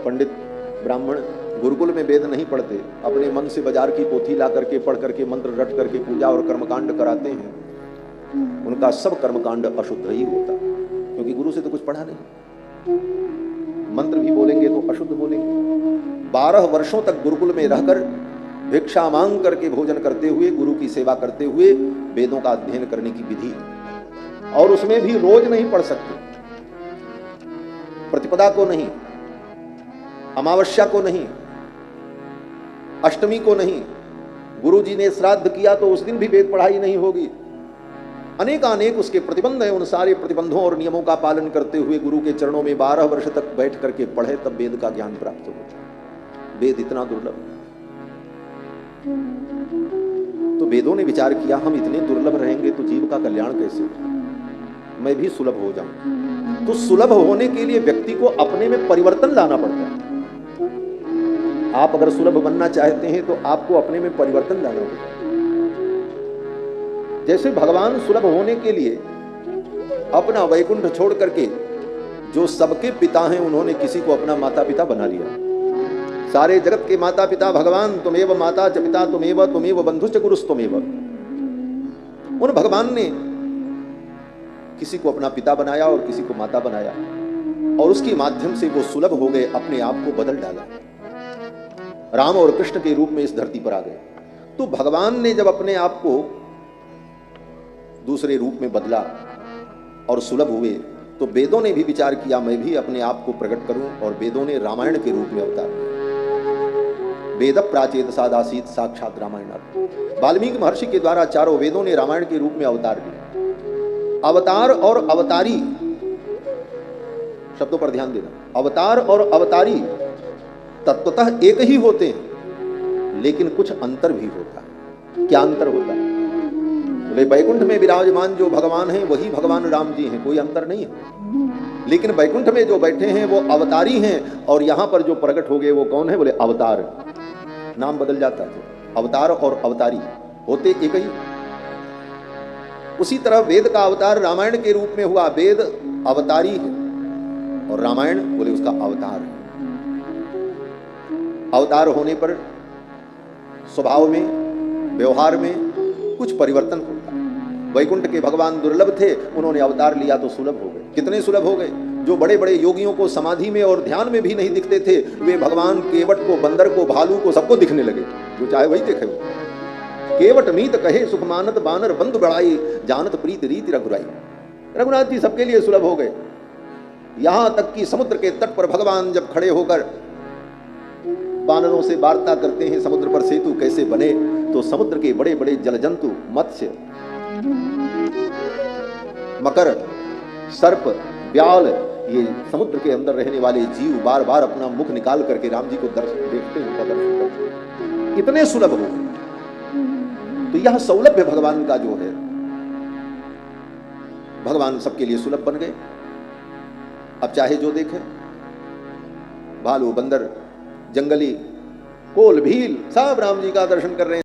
पंडित ब्राह्मण गुरुकुल में वेद नहीं पढ़ते, अपने मन से बाजार की पोथी ला करके पढ़ करके मंत्र रट करके पूजा और कर्मकांड कराते हैं, उनका सब कर्मकांड अशुद्ध ही होता, क्योंकि गुरु से तो कुछ पढ़ा नहीं। मंत्र भी बोलेंगे तो अशुद्ध बोलेंगे। 12 वर्षों तक गुरुकुल में रहकर भिक्षा मांग करके भोजन करते हुए, गुरु की सेवा करते हुए वेदों का अध्ययन करने की विधि, और उसमें भी रोज नहीं पढ़ सकते, प्रतिपदा को नहीं, अमावस्या को नहीं, अष्टमी को नहीं। गुरुजी ने श्राद्ध किया तो उस दिन भी वेद पढ़ाई नहीं होगी। अनेक उसके प्रतिबंध हैं, उन सारे प्रतिबंधों और नियमों का पालन करते हुए गुरु के चरणों में 12 वर्ष तक बैठ करके पढ़े, तब वेद का ज्ञान प्राप्त होता। वेद इतना दुर्लभ, तो वेदों ने विचार किया हम इतने दुर्लभ रहेंगे तो जीव का कल्याण कैसे, मैं भी सुलभ हो जाऊं। तो सुलभ होने के लिए व्यक्ति को अपने में परिवर्तन लाना पड़ता है। आप अगर सुलभ बनना चाहते हैं तो आपको अपने में परिवर्तन लाना होगा। जैसे भगवान सुलभ होने के लिए अपना वैकुंठ छोड़ करके, जो सबके पिता हैं, उन्होंने किसी को अपना माता पिता बना लिया। सारे जगत के माता पिता भगवान, तुमेव माता च पिता तुमेव बंधुश्च गुरुस् तुमेव। उन भगवान ने किसी को अपना पिता बनाया और किसी को माता बनाया, और उसके माध्यम से वो सुलभ हो गए, अपने आप को बदल डाला, राम और कृष्ण के रूप में इस धरती पर आ गए। तो भगवान ने जब अपने आप को दूसरे रूप में बदला और सुलभ हुए, तो वेदों ने भी विचार किया मैं भी अपने आप को प्रकट करूं, और वेदों ने रामायण के रूप में अवतार लिया। वेद प्राचेत सादासीत साक्षात रामायण। वाल्मीकि महर्षि के द्वारा चारों वेदों ने रामायण के रूप में अवतार लिया। अवतार और अवतारी शब्दों पर ध्यान देना। अवतार और अवतारी तत्वतः एक ही होते हैं, लेकिन कुछ अंतर भी होता है। क्या अंतर होता है? बोले वैकुंठ में विराजमान जो भगवान हैं वही भगवान राम जी हैं, कोई अंतर नहीं है। लेकिन वैकुंठ में जो बैठे हैं वो अवतारी हैं, और यहां पर जो प्रकट हो गए वो कौन है? बोले अवतार। नाम बदल जाता है, अवतार और अवतारी होते एक ही। उसी तरह वेद का अवतार रामायण के रूप में हुआ। वेद अवतारी है और रामायण बोले उसका अवतार है। अवतार होने पर स्वभाव में, व्यवहार में कुछ परिवर्तन होता है। वैकुंठ के भगवान दुर्लभ थे, उन्होंने अवतार लिया तो सुलभ हो गए। कितने सुलभ हो गए? जो बड़े बड़े योगियों को समाधि में और ध्यान में भी नहीं दिखते थे, वे भगवान केवट को, बंदर को, भालू को, सबको दिखने लगे। जो चाहे वही देखे। केवट मीत कहे सुख मानत बानर बंधु बढ़ाई, जानत प्रीत रीति रघुराई। रघुनाथ जी सबके लिए सुलभ हो गए। यहां तक कि समुद्र के तट पर भगवान जब खड़े होकर बानरों से वार्ता करते हैं, समुद्र पर सेतु कैसे बने, तो समुद्र के बड़े बड़े जलजंतु, मत्स्य, मकर, सर्प, व्याल, ये समुद्र के अंदर रहने वाले जीव बार बार अपना मुख निकाल करके राम जी को दर्शन देखते हैं, दर्शन करते हैं। इतने सुलभ हो। तो यह सौलभ्य भगवान का जो है, भगवान सबके लिए सुलभ बन गए। अब चाहे जो देखे, भालू, बंदर, जंगली, कोल, भील, सब राम जी का दर्शन कर रहे हैं।